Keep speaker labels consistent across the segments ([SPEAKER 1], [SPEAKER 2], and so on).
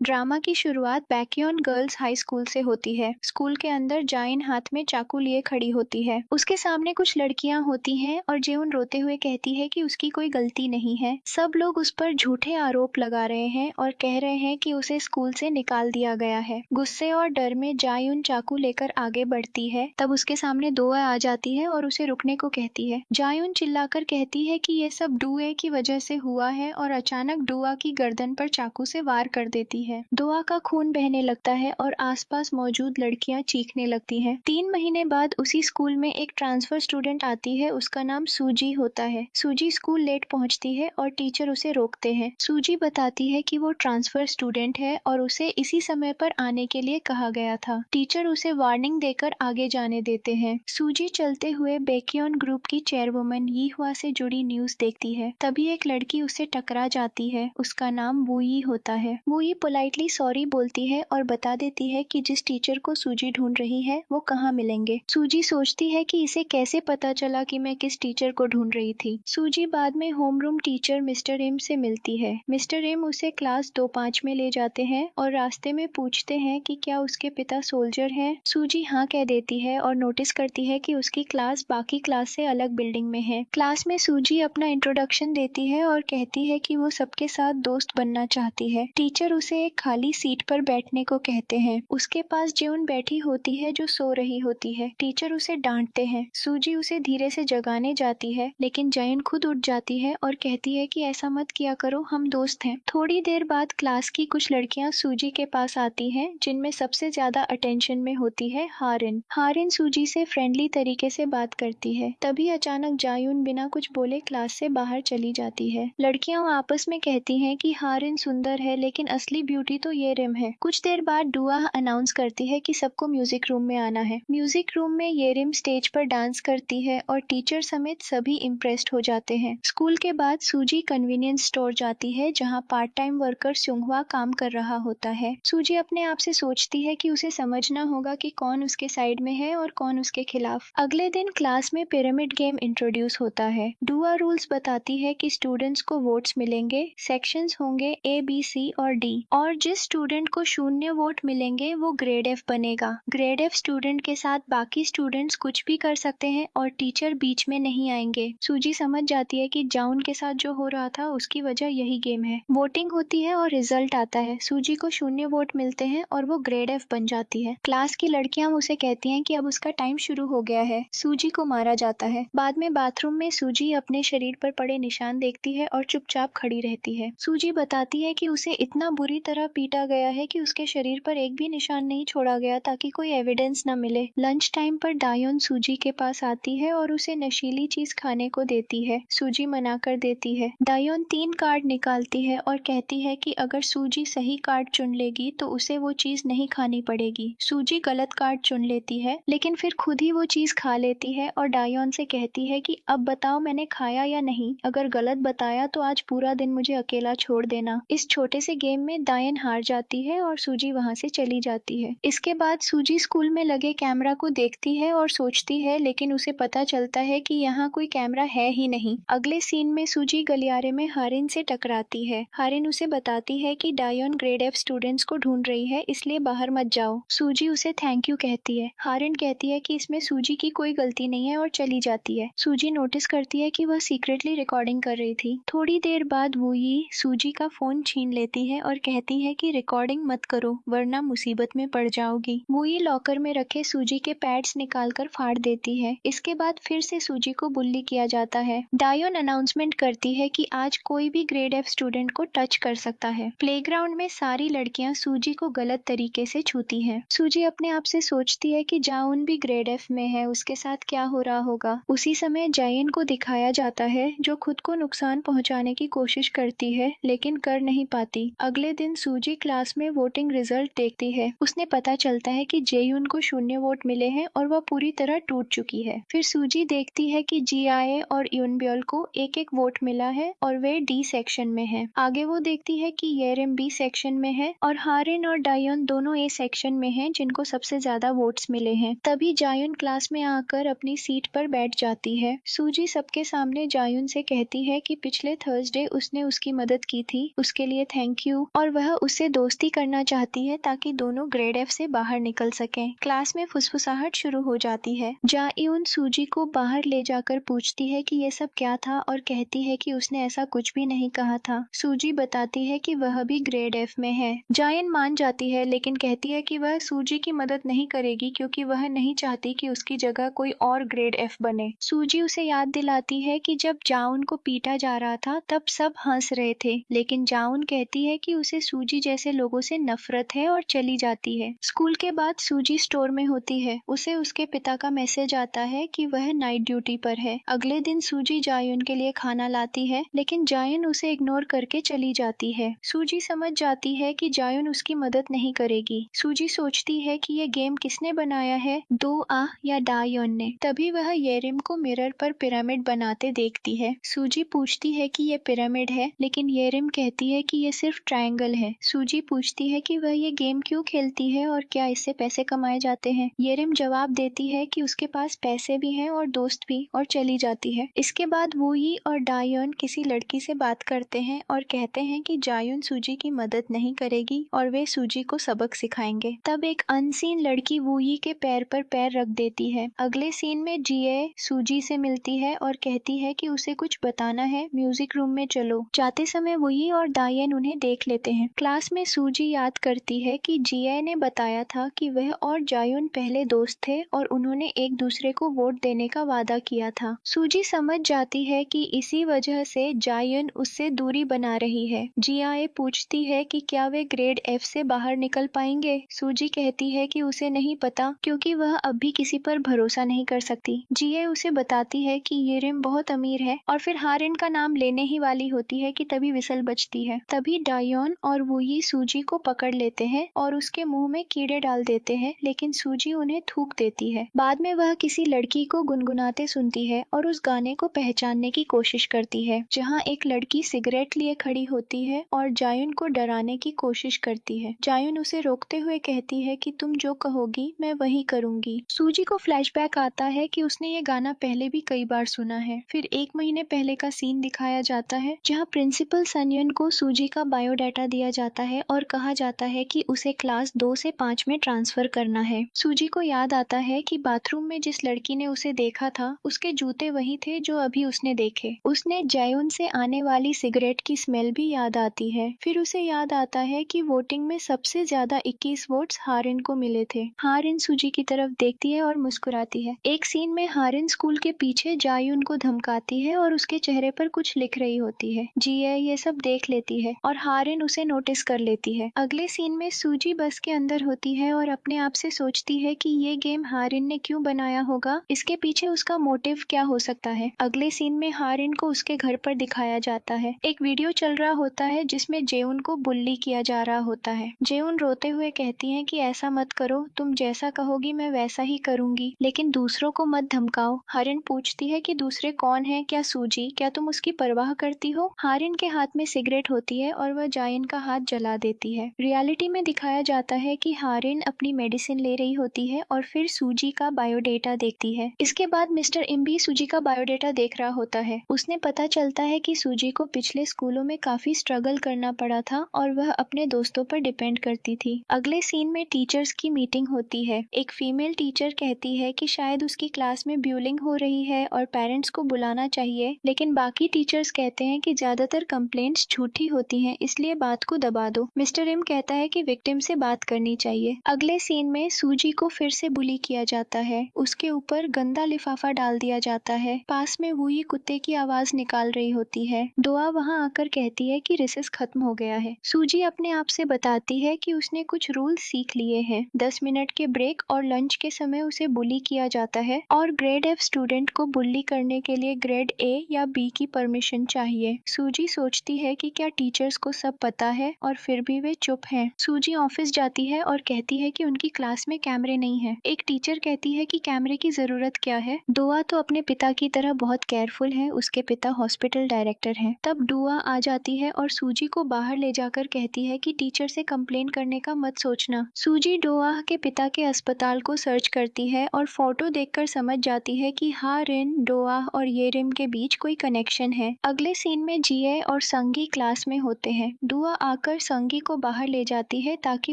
[SPEAKER 1] Drama की शुरुआत बैक्योन girls high school से होती है। स्कूल के अंदर जाइन हाथ में चाकू लिए खड़ी होती है। उसके सामने कुछ लड़कियां होती हैं और जेउन रोते हुए कहती है कि उसकी कोई गलती नहीं है। सब लोग उस पर झूठे आरोप लगा रहे हैं और कह रहे हैं कि उसे स्कूल से निकाल दिया गया है। गुस्से और डर में जायुन चाकू लेकर आगे बढ़ती है। तब उसके सामने दोआ आ जाती है और उसे रुकने को कहती है। जायुन चिल्लाकर कहती है कि ये सब डुए की वजह से हुआ है और अचानक डुआ की गर्दन पर चाकू से वार कर देती है। दोआ का खून बहने लगता है और आसपास मौजूद लड़कियां चीखने लगती हैं। 3 महीने बाद उसी स्कूल में एक ट्रांसफर स्टूडेंट आती है। उसका नाम सूजी होता है। सूजी स्कूल लेट पहुंचती है और टीचर उसे रोकते हैं। सूजी बताती है कि वो ट्रांसफर स्टूडेंट है और उसे इसी समय पर आने के लिए कहा गया था। टीचर उसे वार्निंग देकर आगे जाने देते हैं। सूजी चलते हुए बेक्योन ग्रुप की चेयरवुमन यीहुआ से जुड़ी न्यूज देखती है। तभी एक लड़की उससे टकरा जाती है। उसका नाम वुई होता है। वुई पोलाइटली सॉरी बोलती है और बता देती है कि जिस टीचर को सूजी ढूंढ रही है वो कहाँ मिलेंगे। सूजी सोचती है कि इसे कैसे पता चला कि मैं किस टीचर को ढूंढ रही थी। सूजी बाद में होमरूम टीचर मिस्टर एम से मिलती है। मिस्टर एम उसे क्लास 2-5 में ले जाते हैं और रास्ते में पूछते हैं कि क्या उसके पिता सोल्जर हैं। सूजी हाँ कह देती है और नोटिस करती है कि उसकी क्लास बाकी क्लास से अलग बिल्डिंग में है। क्लास में सूजी अपना इंट्रोडक्शन देती है और कहती है कि वो सबके साथ दोस्त बनना चाहती है। टीचर उसे एक खाली सीट पर बैठने को कहते हैं। उसके पास जेउन बैठी होती है जो सो रही होती है। टीचर उसे डांटते हैं। सूजी उसे धीरे से जगाने जाती है लेकिन जेउन खुद उठ जाती है और कहती है कि ऐसा मत किया करो, हम दोस्त हैं। थोड़ी देर बाद क्लास की कुछ लड़कियां सूजी के पास आती हैं जिनमें सबसे ज्यादा अटेंशन में होती है हारिन। हारिन सूजी से फ्रेंडली तरीके से बात करती है। तभी अचानक जायुन बिना कुछ बोले क्लास से बाहर चली जाती है। लड़कियां आपस में कहती हैं कि हारिन सुंदर है लेकिन असली ब्यूटी तो ये रिम है। कुछ देर बाद डुआ अनाउंस करती है कि सबको म्यूजिक रूम में आना है। म्यूजिक रूम में ये रिम स्टेज पर डांस करती है और टीचर समेत सभी इम्प्रेस्ड हो जाते हैं। स्कूल के बाद सूजी कन्वीनियंस स्टोर जाती है जहाँ पार्ट टाइम वर्कर सुंगवा काम कर रहा होता है। सूजी अपने आप से सोचती है कि उसे समझना होगा कि कौन उसके साइड में है और कौन उसके खिलाफ। अगले दिन क्लास में पिरामिड गेम इंट्रोड्यूस होता है। डुआ रूल्स बताती है कि स्टूडेंट्स को वोट्स मिलेंगे, सेक्शंस होंगे A, B, C और D और जिस स्टूडेंट को 0 वोट मिलेंगे वो ग्रेड F बनेगा। ग्रेड F स्टूडेंट के साथ बाकी स्टूडेंट्स कुछ भी कर सकते हैं और टीचर बीच में नहीं आएंगे। सूजी समझ जाती है कि जाउन के साथ जो हो रहा था उसकी वजह यही गेम है। वोटिंग होती है और रिजल्ट आता है। सूजी को 0 वोट मिलते हैं और वो ग्रेड F बन जाती है। क्लास की लड़कियां उसे कहती हैं कि अब उसका टाइम शुरू हो गया है। सूजी को मारा जाता है। बाद में बाथरूम में सूजी अपने शरीर पर पड़े निशान देखती है और चुपचाप खड़ी रहती है। सूजी बताती है कि उसे इतना बुरी तरह पीटा गया है कि उसके शरीर पर एक भी निशान नहीं छोड़ा गया ताकि कोई एविडेंस न मिले। लंच टाइम पर डायोन सूजी के पास आती है और उसे नशीली चीज खाने को देती है। सूजी मना कर देती है। डायोन 3 कार्ड निकालती है और कहती है कि अगर सूजी सही कार्ड चुन लेगी तो उसे वो चीज नहीं खानी पड़ेगी। सूजी गलत कार्ड चुन लेती है लेकिन फिर खुद ही वो चीज खा लेती है और डायोन से कहती है कि अब बताओ मैंने खाया या नहीं। अगर गलत बताया तो आज पूरा दिन मुझे अकेला छोड़ देना। इस छोटे से गेम में डायन हार जाती है और सूजी वहां से चली जाती है। इसके बाद सूजी स्कूल में लगे कैमरा को देखती है और सोचती है लेकिन उसे पता चलता है कि यहाँ कोई कैमरा है ही नहीं। अगले सीन में सूजी गलियारे में हारिन से टकराती है। हारिन उसे बताती है कि डायोन ग्रेड F स्टूडेंट्स को ढूंढ रही है इसलिए बाहर मत जाओ। सूजी उसे थैंक यू कहती है। हारिन कहती है कि इसमें सूजी की कोई गलती नहीं है और चली जाती है। सूजी नोटिस करती है कि वह सीक्रेटली रिकॉर्डिंग कर रही थी। थोड़ी देर बाद वुई सूजी का फोन छीन लेती है और कहती है कि रिकॉर्डिंग मत करो वरना मुसीबत में पड़ जाओगी। वुई लॉकर में रखे सूजी के पैड्स निकालकर फाड़ देती है। इसके बाद फिर से सूजी को बुल्ली किया जाता है। डायोन अनाउंसमेंट करती है कि आज कोई भी ग्रेड F स्टूडेंट को टच कर सकता है। प्लेग्राउंड में सारी लड़कियां सूजी को गलत तरीके से छूती हैं। सूजी अपने आप से सोचती है कि जाउन भी ग्रेड F में है, उसके साथ क्या हो रहा होगा। उसी समय जाइन को दिखाया जाता है जो खुद को नुकसान पहुंचाने की कोशिश करती है लेकिन कर नहीं पाती। अगले दिन सूजी क्लास में वोटिंग रिजल्ट देखती है। उसने पता चलता है कि जेयुन को 0 वोट मिले हैं और वह पूरी तरह टूट चुकी है। फिर सूजी देखती है कि जीआई और यूनब्योल को एक एक वोट मिला है और वे D सेक्शन में है। आगे वो देखती है कि येरेम B सेक्शन में है और हारिन और डायोन दोनों A सेक्शन में हैं जिनको सबसे ज्यादा वोट्स मिले हैं। तभी जायुन क्लास में आकर अपनी सीट पर बैठ जाती है। सूजी सबके सामने जायुन से कहती है कि पिछले थर्सडे उसने उसकी मदद की थी, उसके लिए थैंक यू, और वह वह उससे दोस्ती करना चाहती है ताकि दोनों ग्रेड एफ से बाहर निकल सकें। क्लास में फुसफुसाहट शुरू हो जाती है। जायून सूजी को बाहर ले जाकर पूछती है कि ये सब क्या था और कहती है कि उसने ऐसा कुछ भी नहीं कहा था। सूजी बताती है कि वह भी ग्रेड एफ में है। जायन मान जाती है लेकिन कहती है कि वह सूजी की मदद नहीं करेगी क्योंकि वह नहीं चाहती कि उसकी जगह कोई और ग्रेड एफ बने। सूजी उसे याद दिलाती है कि जब जाउन को पीटा जा रहा था तब सब हंस रहे थे, लेकिन जाउन कहती है कि उसे सूजी जैसे लोगों से नफरत है और चली जाती है। स्कूल के बाद सूजी स्टोर में होती है। उसे उसके पिता का मैसेज आता है कि वह नाइट ड्यूटी पर है। अगले दिन सूजी जायुन के लिए खाना लाती है लेकिन जायुन उसे इग्नोर करके चली जाती है। सूजी समझ जाती है कि जायुन उसकी मदद नहीं करेगी। सूजी सोचती है कि ये गेम किसने बनाया है, दो आ या डायोन ने। तभी वह येरिम को मिरर पर पिरामिड बनाते देखती है। सूजी पूछती है कि ये पिरामिड है लेकिन येरिम कहती है कि ये सिर्फ ट्रायंगल है। सूजी पूछती है कि वह ये गेम क्यों खेलती है और क्या इससे पैसे कमाए जाते हैं। येरिम जवाब देती है कि उसके पास पैसे भी हैं और दोस्त भी, और चली जाती है। इसके बाद वूई और डायोन किसी लड़की से बात करते हैं और कहते हैं कि जायुन सूजी की मदद नहीं करेगी और वे सूजी को सबक सिखाएंगे। तब एक अनसीन लड़की वूई के पैर पर पैर रख देती है। अगले सीन में जिए सूजी से मिलती है और कहती है कि उसे कुछ बताना है, म्यूजिक रूम में चलो। जाते समय वूई और डायन उन्हें देख लेते हैं। क्लास में सूजी याद करती है कि जिए ने बताया था कि वह और जायुन पहले दोस्त थे और उन्होंने एक दूसरे को वोट देने का वादा किया था। सूजी समझ जाती है कि इसी वजह से जायुन उससे दूरी बना रही है। जियाए पूछती है कि क्या वे ग्रेड एफ से बाहर निकल पाएंगे। सूजी कहती है कि उसे नहीं पता क्योंकि वह अब भी किसी पर भरोसा नहीं कर सकती। जिये उसे बताती है कि येरिम बहुत अमीर है और फिर हारिन का नाम लेने ही वाली होती है कि तभी विसल बजती है। तभी डायोन और वूई सूजी को पकड़ लेते हैं और उसके मुंह में कीड़े डाल देते हैं, लेकिन सूजी उन्हें थूक देती है। बाद में वह किसी लड़की को गुनगुनाते सुनती है और उस गाने को पहचानने की कोशिश करती है जहां एक लड़की सिगरेट लिए खड़ी होती है और जायुन को डराने की कोशिश करती है। जायुन उसे रोकते हुए कहती है कि तुम जो कहोगी मैं वही करूंगी। सूजी को फ्लैशबैक आता है कि उसने ये गाना पहले भी कई बार सुना है। फिर 1 महीने पहले का सीन दिखाया जाता है जहाँ प्रिंसिपल सन्यन को सूजी का बायोडाटा दिया जाता है और कहा जाता है कि उसे क्लास 2 से 5 में ट्रांसफर करना है। सूजी को याद आता है कि बाथरूम में जिस लड़की ने उसे देखा था उसके जूते वही थे जो अभी उसने देखे। उसने जायुन से आने वाली सिगरेट की स्मेल भी याद आती है। फिर उसे याद आता है कि वोटिंग में सबसे ज्यादा 21 वोट्स हारिन को मिले थे। हारिन सूजी की तरफ देखती है और मुस्कुराती है। एक सीन में हारिन स्कूल के पीछे जायुन को धमकाती है और उसके चेहरे पर कुछ लिख रही होती है। जिये ये सब देख लेती है और हारिन उसे नोटिस कर लेती है। अगले सीन में सूजी बस के अंदर होती है और अपने आप से सोचती है कि ये गेम हारिन ने क्यों बनाया होगा, इसके पीछे उसका मोटिव क्या हो सकता है। अगले सीन में हारिन को उसके घर पर दिखाया जाता है। एक वीडियो चल रहा होता है जिसमें जेउन को बुल्ली किया जा रहा होता है। जेउन रोते हुए कहती है कि ऐसा मत करो, तुम जैसा कहोगी मैं वैसा ही करूंगी, लेकिन दूसरों को मत धमकाओ। हारिन पूछती है कि दूसरे कौन है, क्या सूजी, क्या तुम उसकी परवाह करती हो। हारिन के हाथ में सिगरेट होती है और वह जायन का हाथ जला देती है। रियलिटी में दिखाया जाता है कि हारिन अपनी मेडिसिन ले रही होती है और फिर सूजी का बायोडेटा देखती है। इसके बाद मिस्टर इम्बी सूजी का बायोडेटा देख रहा होता है। उसने पता चलता है कि सूजी को पिछले स्कूलों में काफी स्ट्रगल करना पड़ा था और वह अपने दोस्तों पर डिपेंड करती थी। अगले सीन में टीचर्स की मीटिंग होती है। एक फीमेल टीचर कहती है कि शायद उसकी क्लास में ब्यूलिंग हो रही है और पेरेंट्स को बुलाना चाहिए, लेकिन बाकी टीचर्स कहते हैं कि ज्यादातर कंप्लेंट्स झूठी होती हैं, इसलिए बात को दबा दो। मिस्टर इम कहता है कि विक्टिम से बात करनी चाहिए। अगले सीन में सूजी को फिर से बुली किया जाता है। उसके ऊपर गंदा लिफाफा डाल दिया जाता है। पास में वही कुत्ते की आवाज निकाल रही होती है। दोआ वहां आकर कहती है कि रिसेस खत्म हो गया है। सूजी अपने आप से बताती है कि उसने कुछ रूल सीख लिए हैं। 10 मिनट के ब्रेक और लंच के समय उसे बुली किया जाता है और ग्रेड एफ स्टूडेंट को बुली करने के लिए ग्रेड ए या बी की परमिशन चाहिए। सूजी सोचती है कि क्या टीचर्स को सब पता है और फिर भी वे चुप हैं। सूजी ऑफिस जाती है और कहती है कि उनकी क्लास में कैमरे नहीं है। एक टीचर कहती है कि कैमरे की जरूरत क्या है। दोआ तो अपने पिता की तरह बहुत केयरफुल है, उसके पिता हॉस्पिटल डायरेक्टर हैं। तब डुआ आ जाती है और सूजी को बाहर ले जाकर कहती है कि टीचर से कंप्लेन करने का मत सोचना। सूजी डोआ के पिता के अस्पताल को सर्च करती है और फोटो देखकर समझ जाती है कि हारिन, डोआ और येरिम के बीच कोई कनेक्शन है। अगले सीन में जिए और संगी क्लास में होते हैं। डुआ आकर आकर संगी को बाहर ले जाती है ताकि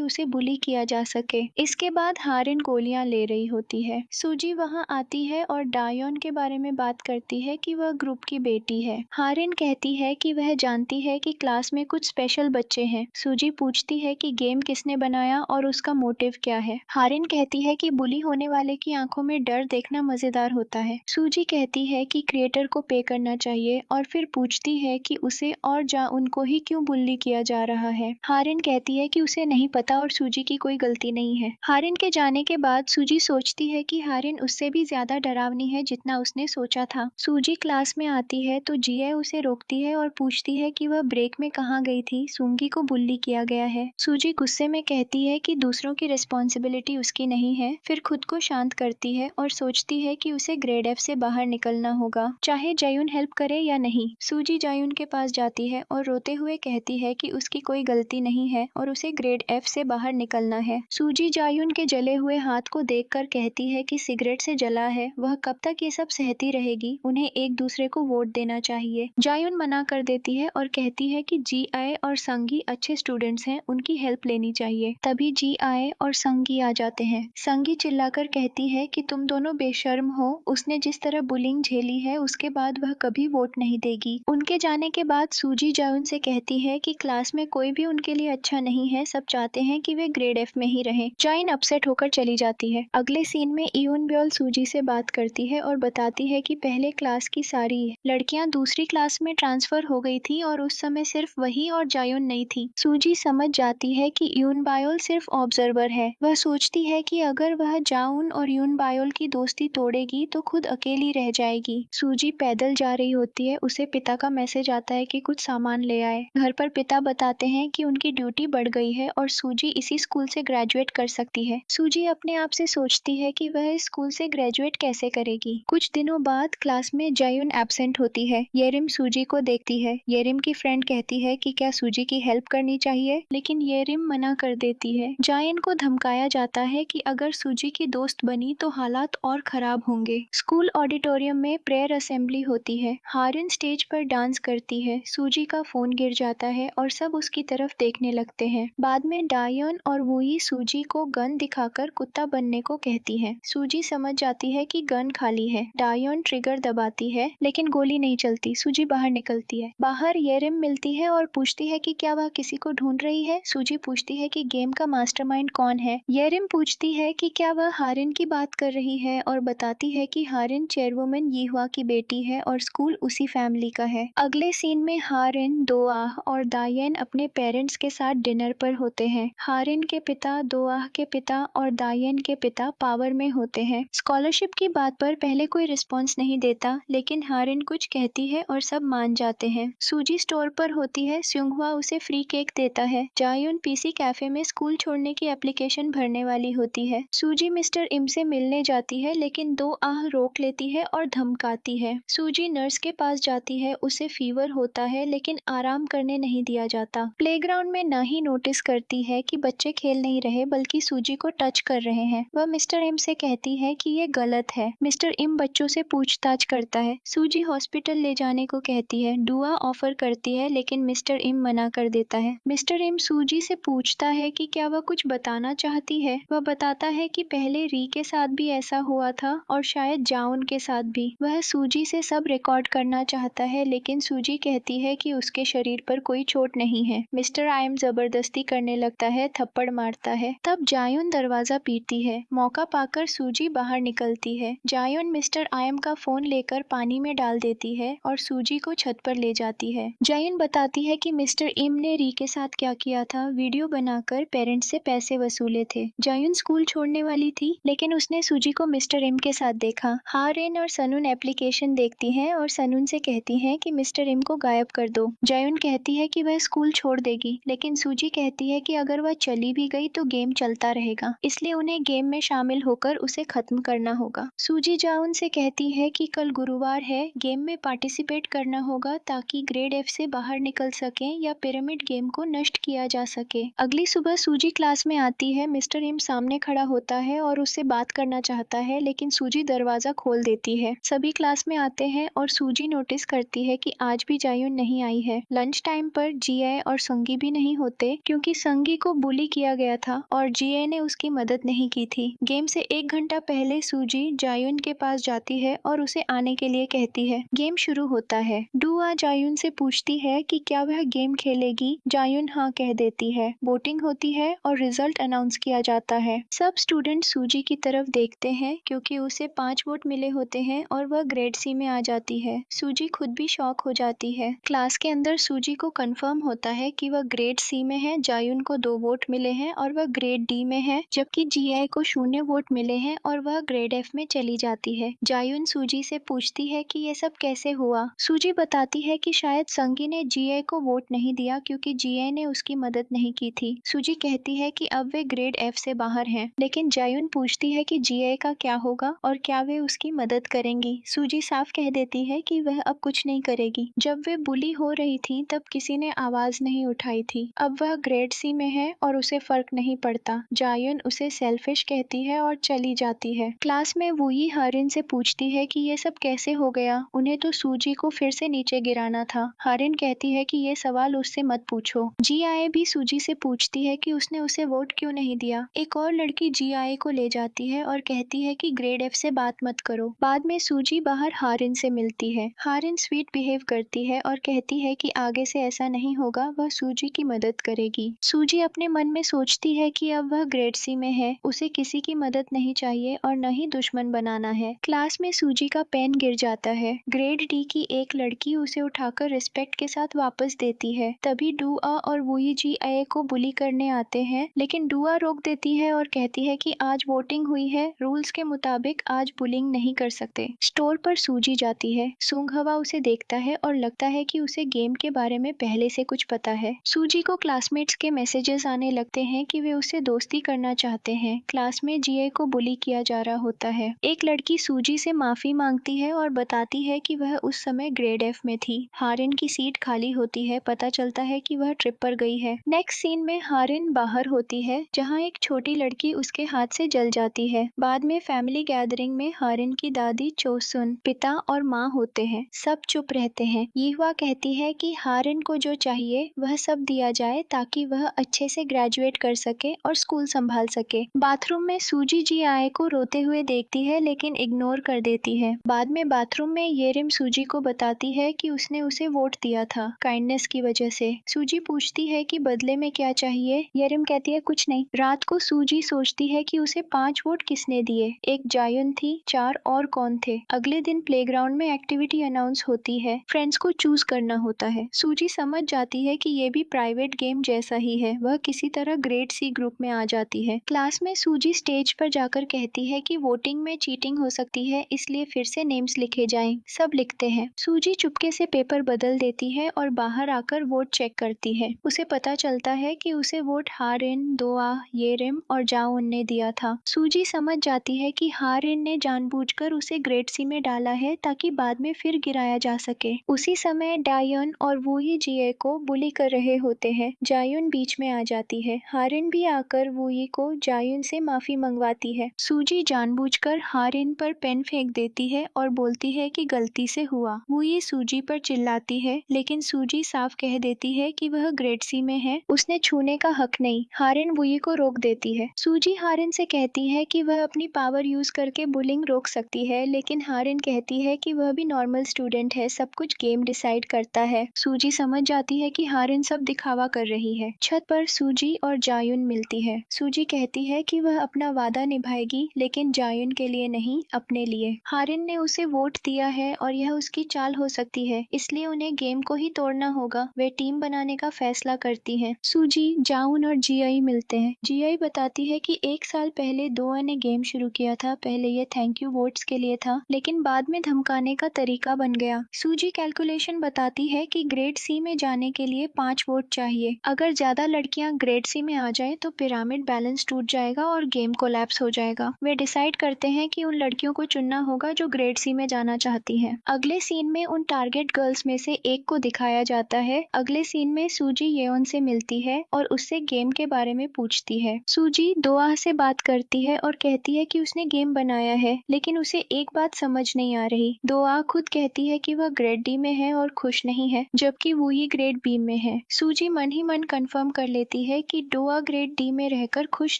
[SPEAKER 1] उसे बुली किया जा सके। इसके बाद हारिन गोलियां ले रही होती है। सूजी वहां आती है और डायोन के बारे में बात करती है कि वह ग्रुप की बेटी है। हारिन कहती है कि वह जानती है कि क्लास में कुछ स्पेशल बच्चे हैं। सूजी पूछती है कि गेम किसने बनाया और उसका मोटिव क्या है। हारिन कहती है कि बुली होने वाले की आंखों में डर देखना मजेदार होता है। सूजी कहती है कि क्रिएटर को पे करना चाहिए और फिर पूछती है कि उसे और उनको ही क्यों बुल्ली किया जा रहा है। हारिन कहती है कि उसे नहीं पता और सूजी की कोई गलती नहीं है। हारिन के जाने के बाद सूजी सोचती है कि हारिन उससे भी ज्यादा डरावनी है जितना उसने सोचा था। सूजी क्लास में आती है तो जिया उसे रोकती है और पूछती है कि वह ब्रेक में कहाँ गई थी। सूंगी को बुल्ली किया गया है। सूजी गुस्से में कहती है कि दूसरों की रिस्पॉन्सिबिलिटी उसकी नहीं है, फिर खुद को शांत करती है और सोचती है कि उसे ग्रेड एफ से बाहर निकलना होगा, चाहे जायुन हेल्प करे या नहीं। सूजी जायुन के पास जाती है और रोते हुए कहती है कि उसकी कोई गलती नहीं है और उसे ग्रेड एफ से बाहर निकलना है। सूजी जायुन के जले हुए हाथ को देखकर कहती है कि सिगरेट से जला है, वह कब तक ये सब सहती रहेगी, उन्हें एक दूसरे को वोट देना चाहिए। जायुन मना कर देती है और कहती है कि जी आए और संगी अच्छे स्टूडेंट्स हैं, उनकी हेल्प लेनी चाहिए। तभी जी आए और संगी आ जाते हैं। संगी चिल्लाकर कहती है कि तुम दोनों बेशर्म हो, उसने जिस तरह बुलिंग झेली है उसके बाद वह कभी वोट नहीं देगी। उनके जाने के बाद सूजी जायुन से कहती है कि क्लास में कोई भी उनके लिए अच्छा नहीं है, सब चाहते हैं कि वे ग्रेड एफ में ही रहें। जाइन अपसेट होकर चली जाती है। अगले सीन में इयुन ब्योल सूजी से बात करती है और बताती है कि पहले क्लास की सारी लड़कियां दूसरी क्लास में ट्रांसफर हो गई थी और उस समय सिर्फ वही और जायुन नहीं थी। सूजी समझ जाती है कि इयुन बायोल सिर्फ ऑब्जर्वर है। वह सोचती है कि अगर वह जाउन और इयुन बायोल की दोस्ती तोड़ेगी तो खुद अकेली रह जाएगी। सूजी पैदल जा रही होती है, उसे पिता का मैसेज आता है कि कुछ सामान ले आए। घर पर पिता बताते हैं कि उनकी ड्यूटी बढ़ गई है और सूजी इसी स्कूल से ग्रेजुएट कर सकती है। सूजी अपने आप से सोचती है कि वह इस स्कूल से ग्रेजुएट कैसे करेगी। कुछ दिनों बाद क्लास में जायुन एब्सेंट होती है। येरिम सूजी को देखती है। येरिम की फ्रेंड कहती है कि क्या सूजी की हेल्प करनी चाहिए, लेकिन येरिम मना कर देती है। जायन को धमकाया जाता है कि अगर सूजी की दोस्त बनी तो हालात और खराब होंगे। स्कूल ऑडिटोरियम में प्रेयर असेंबली होती है। हारिन स्टेज पर डांस करती है। सूजी का फोन गिर जाता है और सब उसकी तरफ देखने लगते हैं। बाद में डायन और वुई सूजी को गन दिखाकर कुत्ता बनने को कहती है। सूजी समझ जाती है कि गन खाली है। डायन ट्रिगर दबाती है लेकिन गोली नहीं चलती। सूजी बाहर निकलती है। बाहर येरिम मिलती है और पूछती है कि क्या वह किसी को ढूंढ रही है। सूजी पूछती है कि गेम का मास्टरमाइंड कौन है। येरिम पूछती है कि क्या वह हारिन की बात कर रही है और बताती है कि हारिन चेयरवुमन यीहुआ की बेटी है और स्कूल उसी फैमिली का है। अगले सीन में हारिन, दोआह और दायन अपने पेरेंट्स के साथ डिनर पर होते हैं। हारिन के पिता, दोआह के पिता और दायन के पिता पावर में होते हैं। स्कॉलरशिप की बात पर पहले कोई रिस्पॉन्स नहीं देता, लेकिन हारिन कुछ कहती है और सब मान जाते हैं। सूजी स्टोर पर होती है। स्युंगहुआ उसे फ्री केक देता है। जायुन पीसी कैफे में स्कूल छोड़ने की एप्लीकेशन भरने वाली होती है। सूजी मिस्टर इम से मिलने जाती है लेकिन दो आह रोक लेती है और धमकाती है। सूजी नर्स के पास जाती है। उसे फीवर होता है लेकिन आराम करने नहीं दिया जाता। प्लेग्राउंड में नाही नोटिस करती है कि बच्चे खेल नहीं रहे बल्कि सूजी को टच कर रहे हैं। वह मिस्टर इम से कहती है कि ये गलत है। मिस्टर इम बच्चों से पूछताछ करता है। सूजी हॉस्पिटल ले जाने को कहती है। दुआ ऑफर करती है लेकिन मिस्टर इम मना कर देता है। मिस्टर इम सूजी से पूछता है कि क्या वह कुछ बताना चाहती है। वह बताता है कि पहले री के साथ भी ऐसा हुआ था और शायद जाउन के साथ भी। वह सूजी से सब रिकॉर्ड करना चाहता है लेकिन सूजी कहती है कि उसके शरीर पर कोई चोट नहीं है। मिस्टर आयम जबरदस्ती करने लगता है, थप्पड़ मारता है। तब जायुन दरवाजा पीटती है। मौका पाकर सूजी बाहर निकलती है। जायुन मिस्टर आयम का फोन लेकर पानी में डाल देती है और सूजी को छत पर ले जाती है। जायुन बताती है कि मिस्टर इम ने री के साथ क्या किया था, वीडियो बनाकर पेरेंट्स से पैसे वसूले थे। जायुन स्कूल छोड़ने वाली थी लेकिन उसने सूजी को मिस्टर इम के साथ देखा। हारेन और सनून एप्लीकेशन देखती हैं और सनून से कहती हैं कि मिस्टर इम को गायब कर दो। जायुन कहती है कि वह स्कूल छोड़ देगी लेकिन सूजी कहती है कि अगर वह चली भी गई तो गेम चलता रहेगा, इसलिए उन्हें गेम में शामिल होकर उसे खत्म करना होगा। सूजी जायुन से कहती है कि कल गुरुवार है, गेम में पार्टिसिपेट करना होगा ताकि ग्रेड एफ से बाहर निकल सके या पिरामिड गेम को नष्ट किया जा सके। अगली सुबह सूजी क्लास में आती है। मिस्टर इम सामने खड़ा होता है और उससे बात करना चाहता है लेकिन सूजी दरवाजा खोल देती है। सभी क्लास में आते हैं और सूजी नोटिस करती है कि आज भी जायुन नहीं आई है। लंच टाइम पर जिया और संगी भी नहीं होते क्योंकि संगी को बुली किया गया था और जिए ने उसकी मदद नहीं की थी। गेम से 1 घंटा पहले सूजी जायुन के पास जाती है और उसे आने के लिए कहती है। गेम शुरू होता है। डुआ जायुन से पूछती है कि क्या वह गेम खेलेगी। जायुन हाँ कह देती है। वोटिंग होती है और रिजल्ट अनाउंस किया जाता है। सब स्टूडेंट सूजी की तरफ देखते हैं क्योंकि उसे 5 वोट मिले होते हैं और वह ग्रेड सी में आ जाती है। सूजी खुद भी शॉक हो जाती है। क्लास के अंदर सूजी को कंफर्म होता है कि वह ग्रेड सी में है। जायुन को 2 वोट मिले हैं और वह ग्रेड डी में है, जबकि जीआई को 0 वोट मिले हैं और वह ग्रेड एफ में चली जाती है। जायुन सूजी से पूछती है कि ये सब कैसे हुआ। सूजी बताती है कि शायद संगी ने जीआई को वोट नहीं दिया क्योंकि जीआई ने उसकी मदद नहीं की थी। सूजी कहती है कि अब वे ग्रेड एफ से बाहर हैं, लेकिन जायुन पूछती है कि जीआई का क्या होगा और क्या वे उसकी मदद करेंगी। सूजी साफ कह देती है कि वह अब कुछ नहीं करेगी। जब वे बुली हो रही थी तब किसी ने आवाज नहीं उठाई थी। अब वह ग्रेड सी में है और उसे फर्क नहीं पड़ता। जायुन उसे सेल्फिश कहती है और चली जाती है। क्लास में वूई हारिन से पूछती है कि ये सब कैसे हो गया। उन्हें तो सूजी को फिर से नीचे गिराना था। हारिन कहती है कि ये सवाल उससे मत पूछो। जी आए भी सूजी से पूछती है कि उसने उसे वोट क्यों नहीं दिया। एक और लड़की जी आए को ले जाती है और कहती है कि ग्रेड एफ से बात मत करो। बाद में सूजी बाहर हारिन से मिलती है। हारिन स्वीट बिहेव करती है और कहती है कि आगे से ऐसा नहीं होगा, वह सूजी की मदद करेगी। सूजी अपने मन में सोचती है कि अब वह ग्रेड सी में है, उसे किसी की मदद नहीं चाहिए और न ही दुश्मन बनाना है। क्लास में सूजी का पेन गिर जाता है। ग्रेड डी की एक लड़की उसे उठाकर रिस्पेक्ट के साथ वापस देती है। तभी डुआ और वुई जी आए को बुली करने आते हैं, लेकिन डुआ रोक देती है और कहती है कि आज वोटिंग हुई है, रूल्स के मुताबिक आज बुलिंग नहीं कर सकते। स्टोर पर सूजी जाती है। सुंघवा उसे देखता है और लगता है कि उसे गेम के बारे में पहले से कुछ पता है। सूजी को क्लासमेट्स के मैसेजेस आने लगते हैं कि वे उससे दोस्ती करना चाहते हैं। क्लास में जीए को बुली किया जा रहा होता है। एक लड़की सूजी से माफी मांगती है और बताती है कि वह उस समय ग्रेड एफ में थी। हारिन की सीट खाली होती है। पता चलता है कि वह ट्रिप पर गई है। नेक्स्ट सीन में हारिन बाहर होती है, जहाँ एक छोटी लड़की उसके हाथ से जल जाती है। बाद में फैमिली गैदरिंग में हारिन की दादी चोसुन, पिता और माँ होते हैं। सब चुप रहते हैं। यीहुआ कहती है कि हारिन को जो चाहिए वह सब दिया जाए ताकि वह अच्छे से ग्रेजुएट कर सके और स्कूल संभाल सके। बाथरूम में सूजी जी आए को रोते हुए देखती है लेकिन इग्नोर कर देती है। बाद में बाथरूम में येरिम सूजी को बताती है कि उसने उसे वोट दिया था काइंडनेस की वजह से। सूजी पूछती है कि बदले में क्या चाहिए। येरिम कहती है कुछ नहीं। रात को सूजी सोचती है कि उसे 5 वोट किसने दिए। एक जायुन थी, 4 और कौन थे। अगले दिन प्लेग्राउंड में एक्टिविटी अनाउंस होती है। फ्रेंड्स को चूज करना होता है। सूजी समझ जाती है कि ये भी प्राइवेट गेम जैसा ही है। वह किसी तरह ग्रेड सी ग्रुप में आ जाती है। क्लास में सूजी स्टेज पर जाकर कहती है कि वोटिंग में चीटिंग हो सकती है, इसलिए फिर से नेम्स लिखे जाएं। सब लिखते हैं। सूजी चुपके से पेपर बदल देती है और बाहर आकर वोट चेक करती है। उसे पता चलता है कि उसे वोट हारिन, दोआ, येरिम और जाउन ने दिया था। सूजी समझ जाती है कि हारिन ने जानबूझकर उसे ग्रेड सी में डाला है ताकि बाद में फिर गिराया जा सके। उसी समय डायन और वूई जिए को बुली कर रहे होते हैं। जायुन बीच में आ जाती है। हारिन भी आकर वूई को जायुन से माफी मंगवाती है। सूजी जानबूझकर हारिन पर पेन फेंक देती है और बोलती है कि गलती से हुआ। वूई सूजी पर चिल्लाती है, लेकिन सूजी साफ कह देती है कि वह ग्रेड सी में है, उसने छूने का हक नहीं। हारिन वूई को रोक देती है। सूजी हारिन से कहती है कि वह अपनी पावर यूज करके बुलिंग रोक सकती है, लेकिन हारिन कहती है कि वह भी नॉर्मल स्टूडेंट है, सब कुछ गेम डिसाइड करता है। सूजी समझ जाती है कि हारिन सब दिखावा कर रही है। छत पर सूजी और जायुन मिलती है। सूजी कहती है कि वह अपना वादा निभाएगी, लेकिन जायुन के लिए नहीं, अपने लिए। हारिन ने उसे वोट दिया है और यह उसकी चाल हो सकती है, इसलिए उन्हें गेम को ही तोड़ना होगा। वे टीम बनाने का फैसला करती हैं। सूजी, जाउन और जीआई मिलते हैं। जीआई बताती है कि 1 साल पहले दोआ ने गेम शुरू किया था। पहले ये थैंक यू वोट्स के लिए था, लेकिन बाद में धमकाने का तरीका बन गया। सूजी कैलकुलेशन बताती है कि ग्रेड सी में जाने के लिए 5 वोट चाहिए। अगर ज्यादा लड़कियां ग्रेड सी में आ जाए तो पिरामिड बैलेंस टूट जाएगा और गेम कोलैप्स हो जाएगा। वे डिसाइड करते हैं कि उन लड़कियों को चुनना होगा जो ग्रेड सी में जाना चाहती हैं। अगले सीन में उन टारगेट गर्ल्स में से एक को दिखाया जाता है। अगले सीन में सूजी येओन से मिलती है और उससे गेम के बारे में पूछती है। सूजी दोआ से बात करती है और कहती है कि उसने गेम बनाया है, लेकिन उसे एक बात समझ नहीं आ रही। दोआ खुद कहती है कि वह ग्रेड डी में है और खुश नहीं है, जबकि वूई ग्रेड बी में है। सूजी मन ही मन कंफर्म कर लेती है कि डोआ ग्रेड डी में रहकर खुश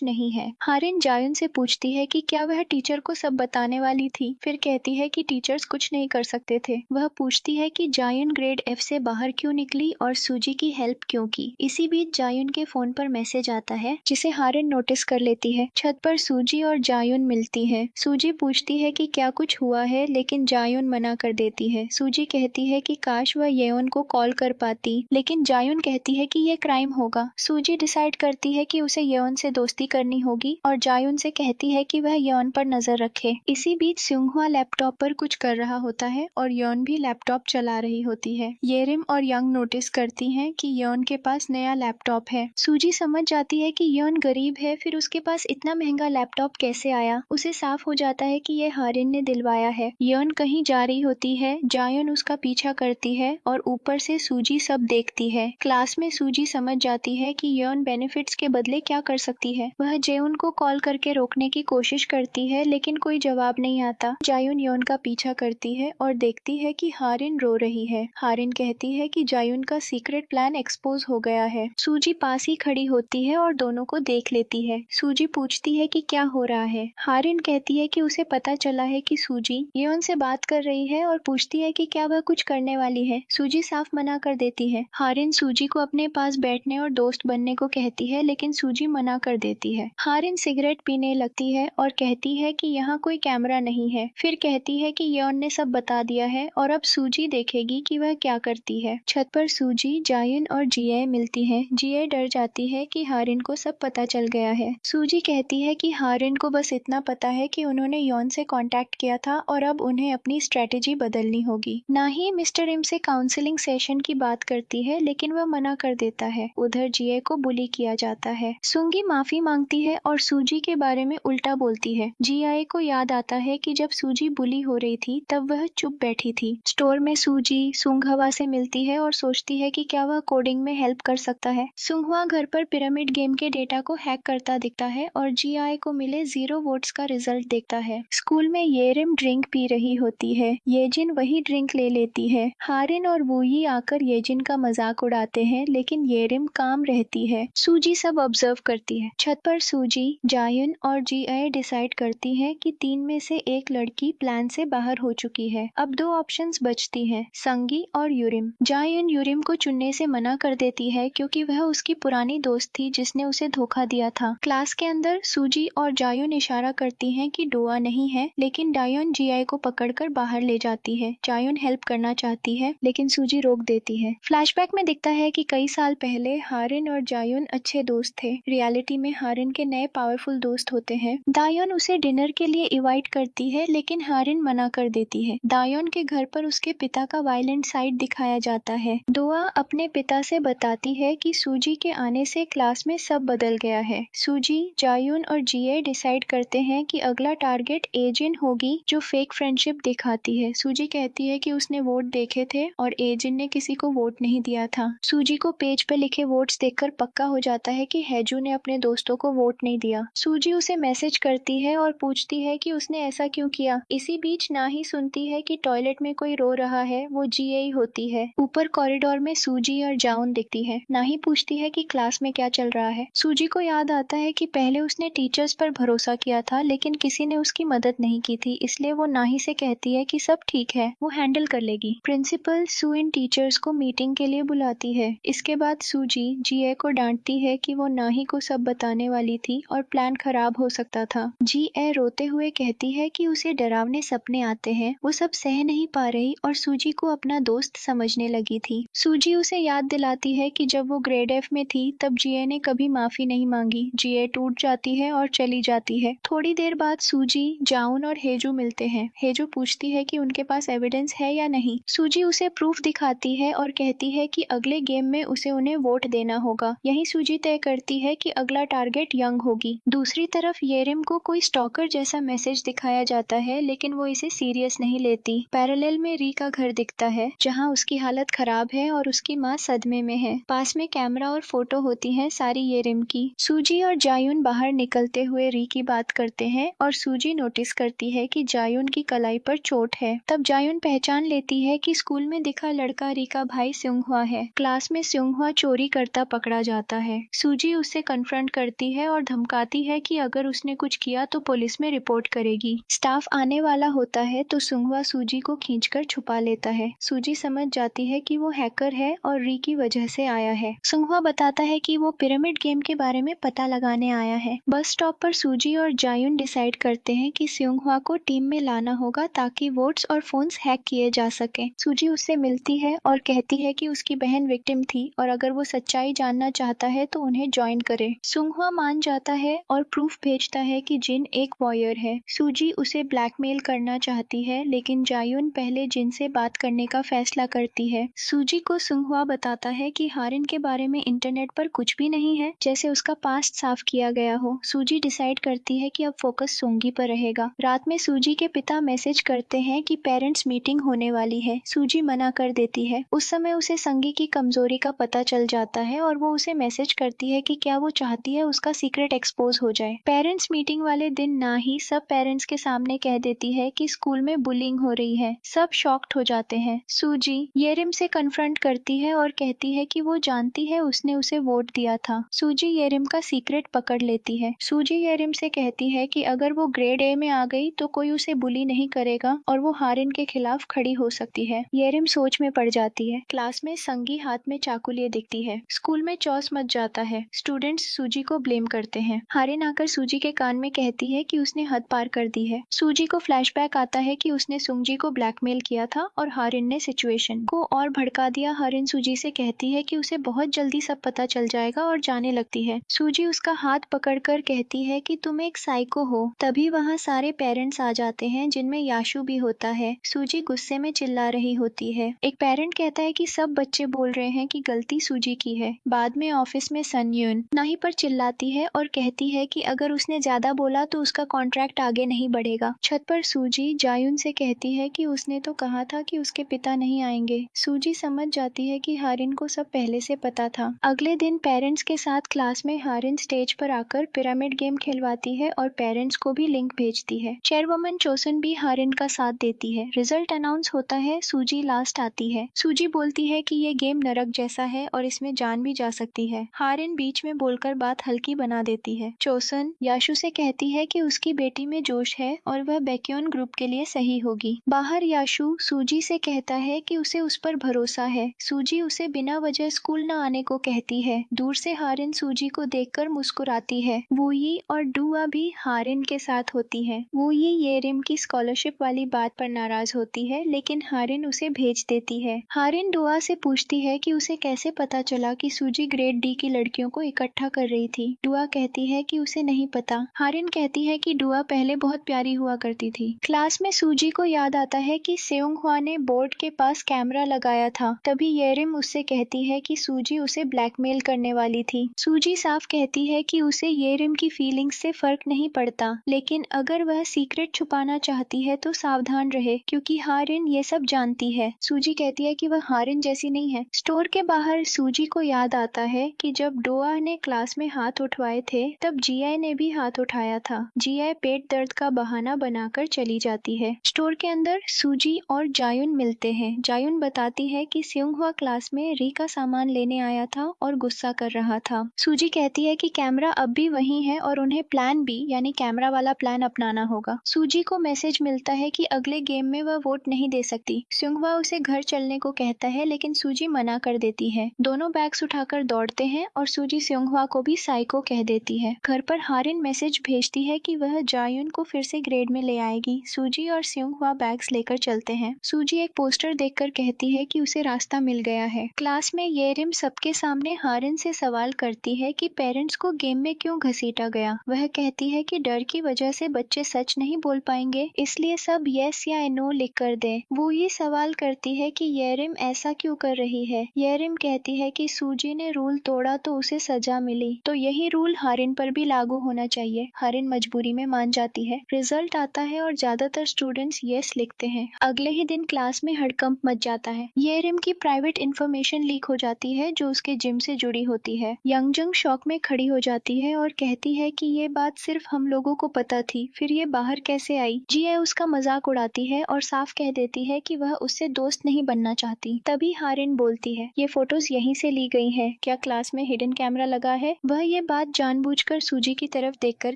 [SPEAKER 1] नहीं है। हारिन जायुन से पूछती है कि क्या वह टीचर को सब बताने वाली थी, फिर कहती है कि टीचर्स कुछ नहीं कर सकते थे। वह पूछती है कि जायुन ग्रेड एफ से बाहर क्यों निकली और सूजी की हेल्प क्यों की। इसी बीच जायुन के फोन पर मैसेज आता है जिसे हारिन नोटिस कर लेती है। छत पर सूजी और जायुन मिलती है। सूजी पूछती है कि क्या कुछ हुआ है, लेकिन जायुन मना कर देती है। सूजी कहती है कि काश वह येओन को कॉल कर पाती, लेकिन जायुन कहती है कि यह क्राइम होगा। सूजी डिसाइड करती है कि उसे येओन से दोस्ती करनी होगी और जायुन से कहती है कि वह येओन पर नजर रखे। इसी बीच सुंगहुआ लैपटॉप पर कुछ कर रहा होता है और येओन भी लैपटॉप चला रही होती है। येरिम और यंग नोटिस करती हैं कि येओन के पास नया लैपटॉप है। सूजी समझ जाती है कि येओन गरीब है, फिर उसके पास इतना महंगा लैपटॉप कैसे आया। उसे साफ हो जाता है कि यह हारिन ने दिलवाया है। येओन कहीं जा रही होती है, जायुन उसका पीछा करती है और ऊपर से सूजी सब देखती है। क्लास में सूजी समझ जाती है कि येओन बेनिफिट्स के बदले क्या कर सकती है। वह जेउन को कॉल करके रोकने की कोशिश करती है, लेकिन कोई जवाब नहीं आता। जायुन येओन का पीछा करती है और देखती है कि हारिन रो रही है। हारिन कहती है कि जायुन का सीक्रेट प्लान एक्सपोज हो गया है। सूजी पास ही खड़ी होती है और दोनों को देख लेती है। सूजी पूछती है कि क्या हो रहा है। हारिन कहती है कि उसे पता चला है कि सूजी येओन से बात कर रही है और पूछती है कि क्या वह कुछ करने वाली है। सूजी साफ मना कर देती है। हारिन सूजी को अपने पास बैठने और दोस्त बनने को कहती है, लेकिन सूजी मना कर देती है। हारिन सिगरेट पीने लगती है और कहती है कि यहाँ कोई कैमरा नहीं है। फिर कहती है कि येओन ने सब बता दिया है और अब सूजी देखेगी कि वह क्या करती है। छत पर सूजी, जायुन और जिए मिलती है। जिए डर जाती है कि हारिन को सब पता चल गया है। सूजी कहती है कि हारिन को बस इतना पता है कि उन्होंने येओन से कांटेक्ट किया था और अब उन्हें अपनी स्ट्रेटेजी बदलनी होगी। ना ही मिस्टर इम से काउंसलिंग सेशन की बात करती है, लेकिन वह मना कर देता है। उधर जिए को बुली किया जाता है। सुंगी माफी मांगती है और सूजी के बारे में उल्टा बोलती है। जिए को याद आता है कि जब सूजी बुली हो रही थी तब वह चुप बैठी थी। स्टोर में सूजी सुंघवा से मिलती है और सोचती है कि क्या वह कोडिंग में हेल्प कर सकता है। सुंघवा घर पर पिरामिड गेम के डेटा को हैक करता दिखता है और जिए को मिले 0 वोट्स का रिजल्ट देखता है। स्कूल में येरिम ड्रिंक पी रही होती है। येजिन वही ड्रिंक ले लेती है। हारिन और वूई आकर येजिन का मजाक उड़ाते हैं, लेकिन येरिम काम रहती है। सूजी सब ऑब्जर्व करती है। छत पर सूजी, जायुन और जिए डिसाइड करती है कि 3 में से एक लड़की प्लान से बाहर हो चुकी है। अब 2 ऑप्शंस बचती हैं, संगी और यूरिम। जायुन यूरिम को चुनने से मना कर देती है क्योंकि वह उसकी पुरानी दोस्त थी जिसने उसे धोखा दिया था। क्लास के अंदर सूजी और जायुन इशारा करती हैं कि डोआ नहीं है, लेकिन डायुन जिए को पकड़कर बाहर ले जाती है। जायुन हेल्प करना चाहती है, लेकिन सूजी रोक देती है। फ्लैशबैक में दिखता है कि कई साल पहले हारिन और जायुन अच्छे दोस्त थे। रियलिटी में हारिन के नए पावरफुल दोस्त होते हैं। दायोन उसे डिनर के लिए इनवाइट करती है, लेकिन हारिन मना कर देती है। दायोन के घर पर उसके पिता का वायलेंट साइड दिखाया जाता है। डोआ अपने पिता से बताती है कि सूजी के आने से क्लास में सब बदल गया है। सूजी, जायुन और जिए डिसाइड करते हैं कि अगला टारगेट एजिन होगी जो फेक फ्रेंडशिप दिखाती है। सूजी कहती है कि उसने वोट देखे थे और एजिन ने किसी को वोट नहीं दिया था। सूजी को पेज पे लिखे वोट्स देखकर पक्का हो जाता है कि हेजू ने अपने दोस्तों को वोट नहीं दिया। सूजी उसे मैसेज करती है और पूछती है कि उसने ऐसा क्यों किया। इसी बीच ना ही सुनती है कि टॉयलेट में कोई रो रहा है, वो जिए ही होती है। ऊपर कॉरिडोर में सूजी और जाउन दिखती है। ना ही पूछती है कि क्लास में क्या चल रहा है। सूजी को याद आता है कि पहले उसने टीचर्स पर भरोसा किया था, लेकिन किसी ने उसकी मदद नहीं की थी, इसलिए वो ना ही से कहती है कि सब ठीक है, वो हैंडल कर लेगी। प्रिंसिपल सुइन टीचर्स को मीटिंग के लिए बुलाती है। इसके बाद सूजी जिए को डांटती है कि वो ना ही को सब बताने वाली थी और प्लान खराब हो सकता था। जिए रोते हुए कहती है कि उसे डरावने सपने आते हैं, वो सब सह नहीं पा रही और सूजी को अपना दोस्त समझने लगी थी। सूजी उसे याद दिलाती है कि जब वो ग्रेड एफ में थी तब जिए ने कभी माफी नहीं मांगी। जिए टूट जाती है और चली जाती है। थोड़ी देर बाद सूजी, जाउन और हेजू मिलते हैं। हेजू पूछती है कि उनके पास एविडेंस है या नहीं। सूजी उसे प्रूफ दिखाती है और कहती है कि अगले गेम में उसे उन्हें वोट देना होगा। यही सूजी तय करती है कि अगला टारगेट यंग होगी। दूसरी तरफ येरिम को कोई स्टॉकर जैसा मैसेज दिखाया जाता है, लेकिन वो इसे सीरियस नहीं लेती। पैरेलल में री का घर दिखता है, जहाँ उसकी हालत खराब है और उसकी माँ सदमे में है। पास में कैमरा और फोटो होती है सारी येरिम की। सूजी और जायुन बाहर निकलते हुए री की बात करते हैं और सूजी नोटिस करती है कि जायुन की कलाई पर चोट है। तब जायुन पहचान लेती है कि स्कूल में दिखा लड़का री का भाई सुंघवा है। क्लास में स्योंगह्वा चोरी करता पकड़ा जाता है। सूजी उससे कन्फ्रंट करती है और धमकाती है कि अगर उसने कुछ किया तो पुलिस में रिपोर्ट करेगी। स्टाफ आने वाला होता है तो स्योंगह्वा सूजी को खींचकर छुपा लेता है। सूजी समझ जाती है कि वो हैकर है और री की वजह से आया है। स्योंगह्वा बताता है कि वो पिरामिड गेम के बारे में पता लगाने आया है। बस स्टॉप पर सूजी और जायुन डिसाइड करते हैं कि स्योंगह्वा को टीम में लाना होगा ताकि वोट्स और फोन्स हैक किए जा सके। सूजी उससे मिलती है और कहती है कि उसकी बहन विक्टिम थी और अगर वो सच्चाई जानना चाहता है तो उन्हें ज्वाइन करे। स्योंगह्वा मान जाता है और प्रूफ भेजता है कि जिन एक वॉयर है। सूजी उसे ब्लैकमेल करना चाहती है लेकिन जायुन पहले जिन से बात करने का फैसला करती है। सूजी को स्योंगह्वा बताता है कि हारिन के बारे में इंटरनेट पर कुछ भी नहीं है, जैसे उसका पास्ट साफ किया गया हो। सूजी डिसाइड करती है कि अब फोकस सोंगी पर रहेगा। रात में सूजी के पिता मैसेज करते हैं कि पेरेंट्स मीटिंग होने वाली है। सूजी मना कर देती है। उस समय उसे संगी की कमजोरी का पता चल जाता है और वो उसे मैसेज करती है कि क्या वो चाहती है उसका सीक्रेट एक्सपोज हो जाए। पेरेंट्स मीटिंग वाले दिन ना ही सब पेरेंट्स के सामने कह देती है कि स्कूल में बुलिंग हो रही है। सब शॉक्ड हो जाते हैं। सूजी येरिम से कन्फ्रंट करती है और कहती है कि वो जानती है उसने उसे वोट दिया था। सूजी येरिम का सीक्रेट पकड़ लेती है। सूजी येरिम से कहती है कि अगर वो ग्रेड ए में आ गई तो कोई उसे बुली नहीं करेगा और वो हारिन के खिलाफ खड़ी हो सकती है। येरिम सोच में पड़ जाती है। क्लास में संगी हाथ में चाकू लिए दिखती है। स्कूल में चौस मच जाता है। स्टूडेंट्स सूजी को ब्लेम करते हैं। हारिन आकर सूजी के कान में कहती है कि उसने हद पार कर दी है। सूजी को फ्लैशबैक आता है कि उसने सुंगजी को ब्लैकमेल किया था और हारिन ने सिचुएशन को और भड़का दिया। हारिन सूजी से कहती है कि उसे बहुत जल्दी सब पता चल जाएगा और जाने लगती है। सूजी उसका हाथ पकड़कर कहती है कि तुम एक साइको हो। तभी वहाँ सारे पेरेंट्स आ जाते हैं जिनमें याशु भी होता है। सूजी गुस्से में चिल्ला रही होती है। एक पेरेंट कहता है कि सब बच्चे बोल रहे हैं कि गलती सूजी की है। बाद में ऑफिस में सनयून नाही पर चिल्लाती है और कहती है कि अगर उसने ज्यादा बोला तो उसका कॉन्ट्रैक्ट आगे नहीं बढ़ेगा। छत पर सूजी जायुन से कहती है कि उसने तो कहा था कि उसके पिता नहीं आएंगे। सूजी समझ जाती है कि हारिन को सब पहले से पता था। अगले दिन पेरेंट्स के साथ क्लास में हारिन स्टेज पर आकर पिरामिड गेम खिलवाती है और पेरेंट्स को भी लिंक भेजती है। चेयरवुमन चोसन भी हारिन का साथ देती है। रिजल्ट अनाउंस होता है। सूजी लास्ट आती है। सूजी बोलती है कि ये गेम नरक जैसा है और इसमें जान भी जा सकती है। हारिन बीच में बोलकर बात हल्की बना देती है। चोसन याशु से कहती है कि उसकी बेटी में जोश है और वह बैक्योन ग्रुप के लिए सही होगी। बाहर याशु सूजी से कहता है कि उसे उस पर भरोसा है। सूजी उसे बिना वजह स्कूल न आने को कहती है। दूर से हारिन सूजी को देखकर मुस्कुराती है। वूयी और डुआ भी हारिन के साथ होती है। वूयी येरिम की स्कॉलरशिप वाली बात पर नाराज होती है लेकिन हारिन उसे भेज देती है। हारिन डुआ से पूछती है कि उसे कैसे पता चला कि सूजी ग्रेड डी की लड़कियों को इकट्ठा कर रही थी। डुआ कहती है कि उसे नहीं पता। हारिन कहती है कि डुआ पहले बहुत प्यारी हुआ करती थी। क्लास में सूजी को याद आता है कि स्योंगह्वा ने बोर्ड के पास कैमरा लगाया था। तभी येरिम उससे कहती है कि सूजी उसे ब्लैकमेल करने वाली थी। सूजी साफ कहती है कि उसे येरिम की फीलिंग्स से फर्क नहीं पड़ता, लेकिन अगर वह सीक्रेट छुपाना चाहती है तो सावधान रहे क्योंकि हारिन ये सब जानती है। सूजी कहती है कि वह हारिन जैसी नहीं है। स्टोर के बाहर सूजी को याद आता है कि जब डोआ ने क्लास में हाथ उठवाए थे तब जीआई ने भी हाथ उठाया था। जीआई पेट दर्द का बहाना बनाकर चली जाती है। स्टोर के अंदर सूजी और जायुन मिलते हैं। जायुन बताती है कि स्योंगह्वा क्लास में री का सामान लेने आया था और गुस्सा कर रहा था। सूजी कहती है कि कैमरा अब भी वही है और उन्हें प्लान बी यानी कैमरा वाला प्लान अपनाना होगा। सूजी को मैसेज मिलता है कि अगले गेम में वह वोट नहीं दे सकती। स्योंगह्वा उसे घर चलने को कहता है लेकिन सूजी मना कर देती है। दोनों बैग्स उठाकर दौड़ते हैं और सूजी स्योंगह्वा को भी साइको कह देती है। घर पर हारिन मैसेज भेजती है कि वह जायुन को फिर से ग्रेड में ले आएगी। सूजी और स्योंगह्वा बैग्स लेकर चलते हैं। सूजी एक पोस्टर देखकर कहती है कि उसे रास्ता मिल गया है। क्लास में येरिम सबके सामने हारिन से सवाल करती है कि पेरेंट्स को गेम में क्यों घसीटा गया। वह कहती है कि डर की वजह से बच्चे सच नहीं बोल पाएंगे, इसलिए सब यस या नो लिख कर दे। वो ये सवाल करती है कि येरिम ऐसा क्यों कर रही है। येरिम कहती है कि सूजी ने रूल तोड़ा तो उसे सजा मिली, तो यही रूल हारिन पर भी लागू होना चाहिए। हारिन मजबूरी में मान जाती है। रिजल्ट आता है और ज्यादातर स्टूडेंट्स यस लिखते हैं। अगले ही दिन क्लास में हड़कंप मच जाता है। येरिम की प्राइवेट इंफॉर्मेशन लीक हो जाती है जो उसके जिम से जुड़ी होती है। यंगजंग शॉक में खड़ी हो जाती है और कहती है कि ये बात सिर्फ हम लोगों को पता थी, फिर ये बाहर कैसे आई। जीए उसका मजाक उड़ाती है और साफ कह देती है कि वह उससे दोस्त नहीं बनना चाहती। तभी हारिन बोलती बोलती है, ये फोटोज यहीं से ली गई हैं, क्या क्लास में हिडन कैमरा लगा है? वह ये बात जानबूझकर सूजी की तरफ देखकर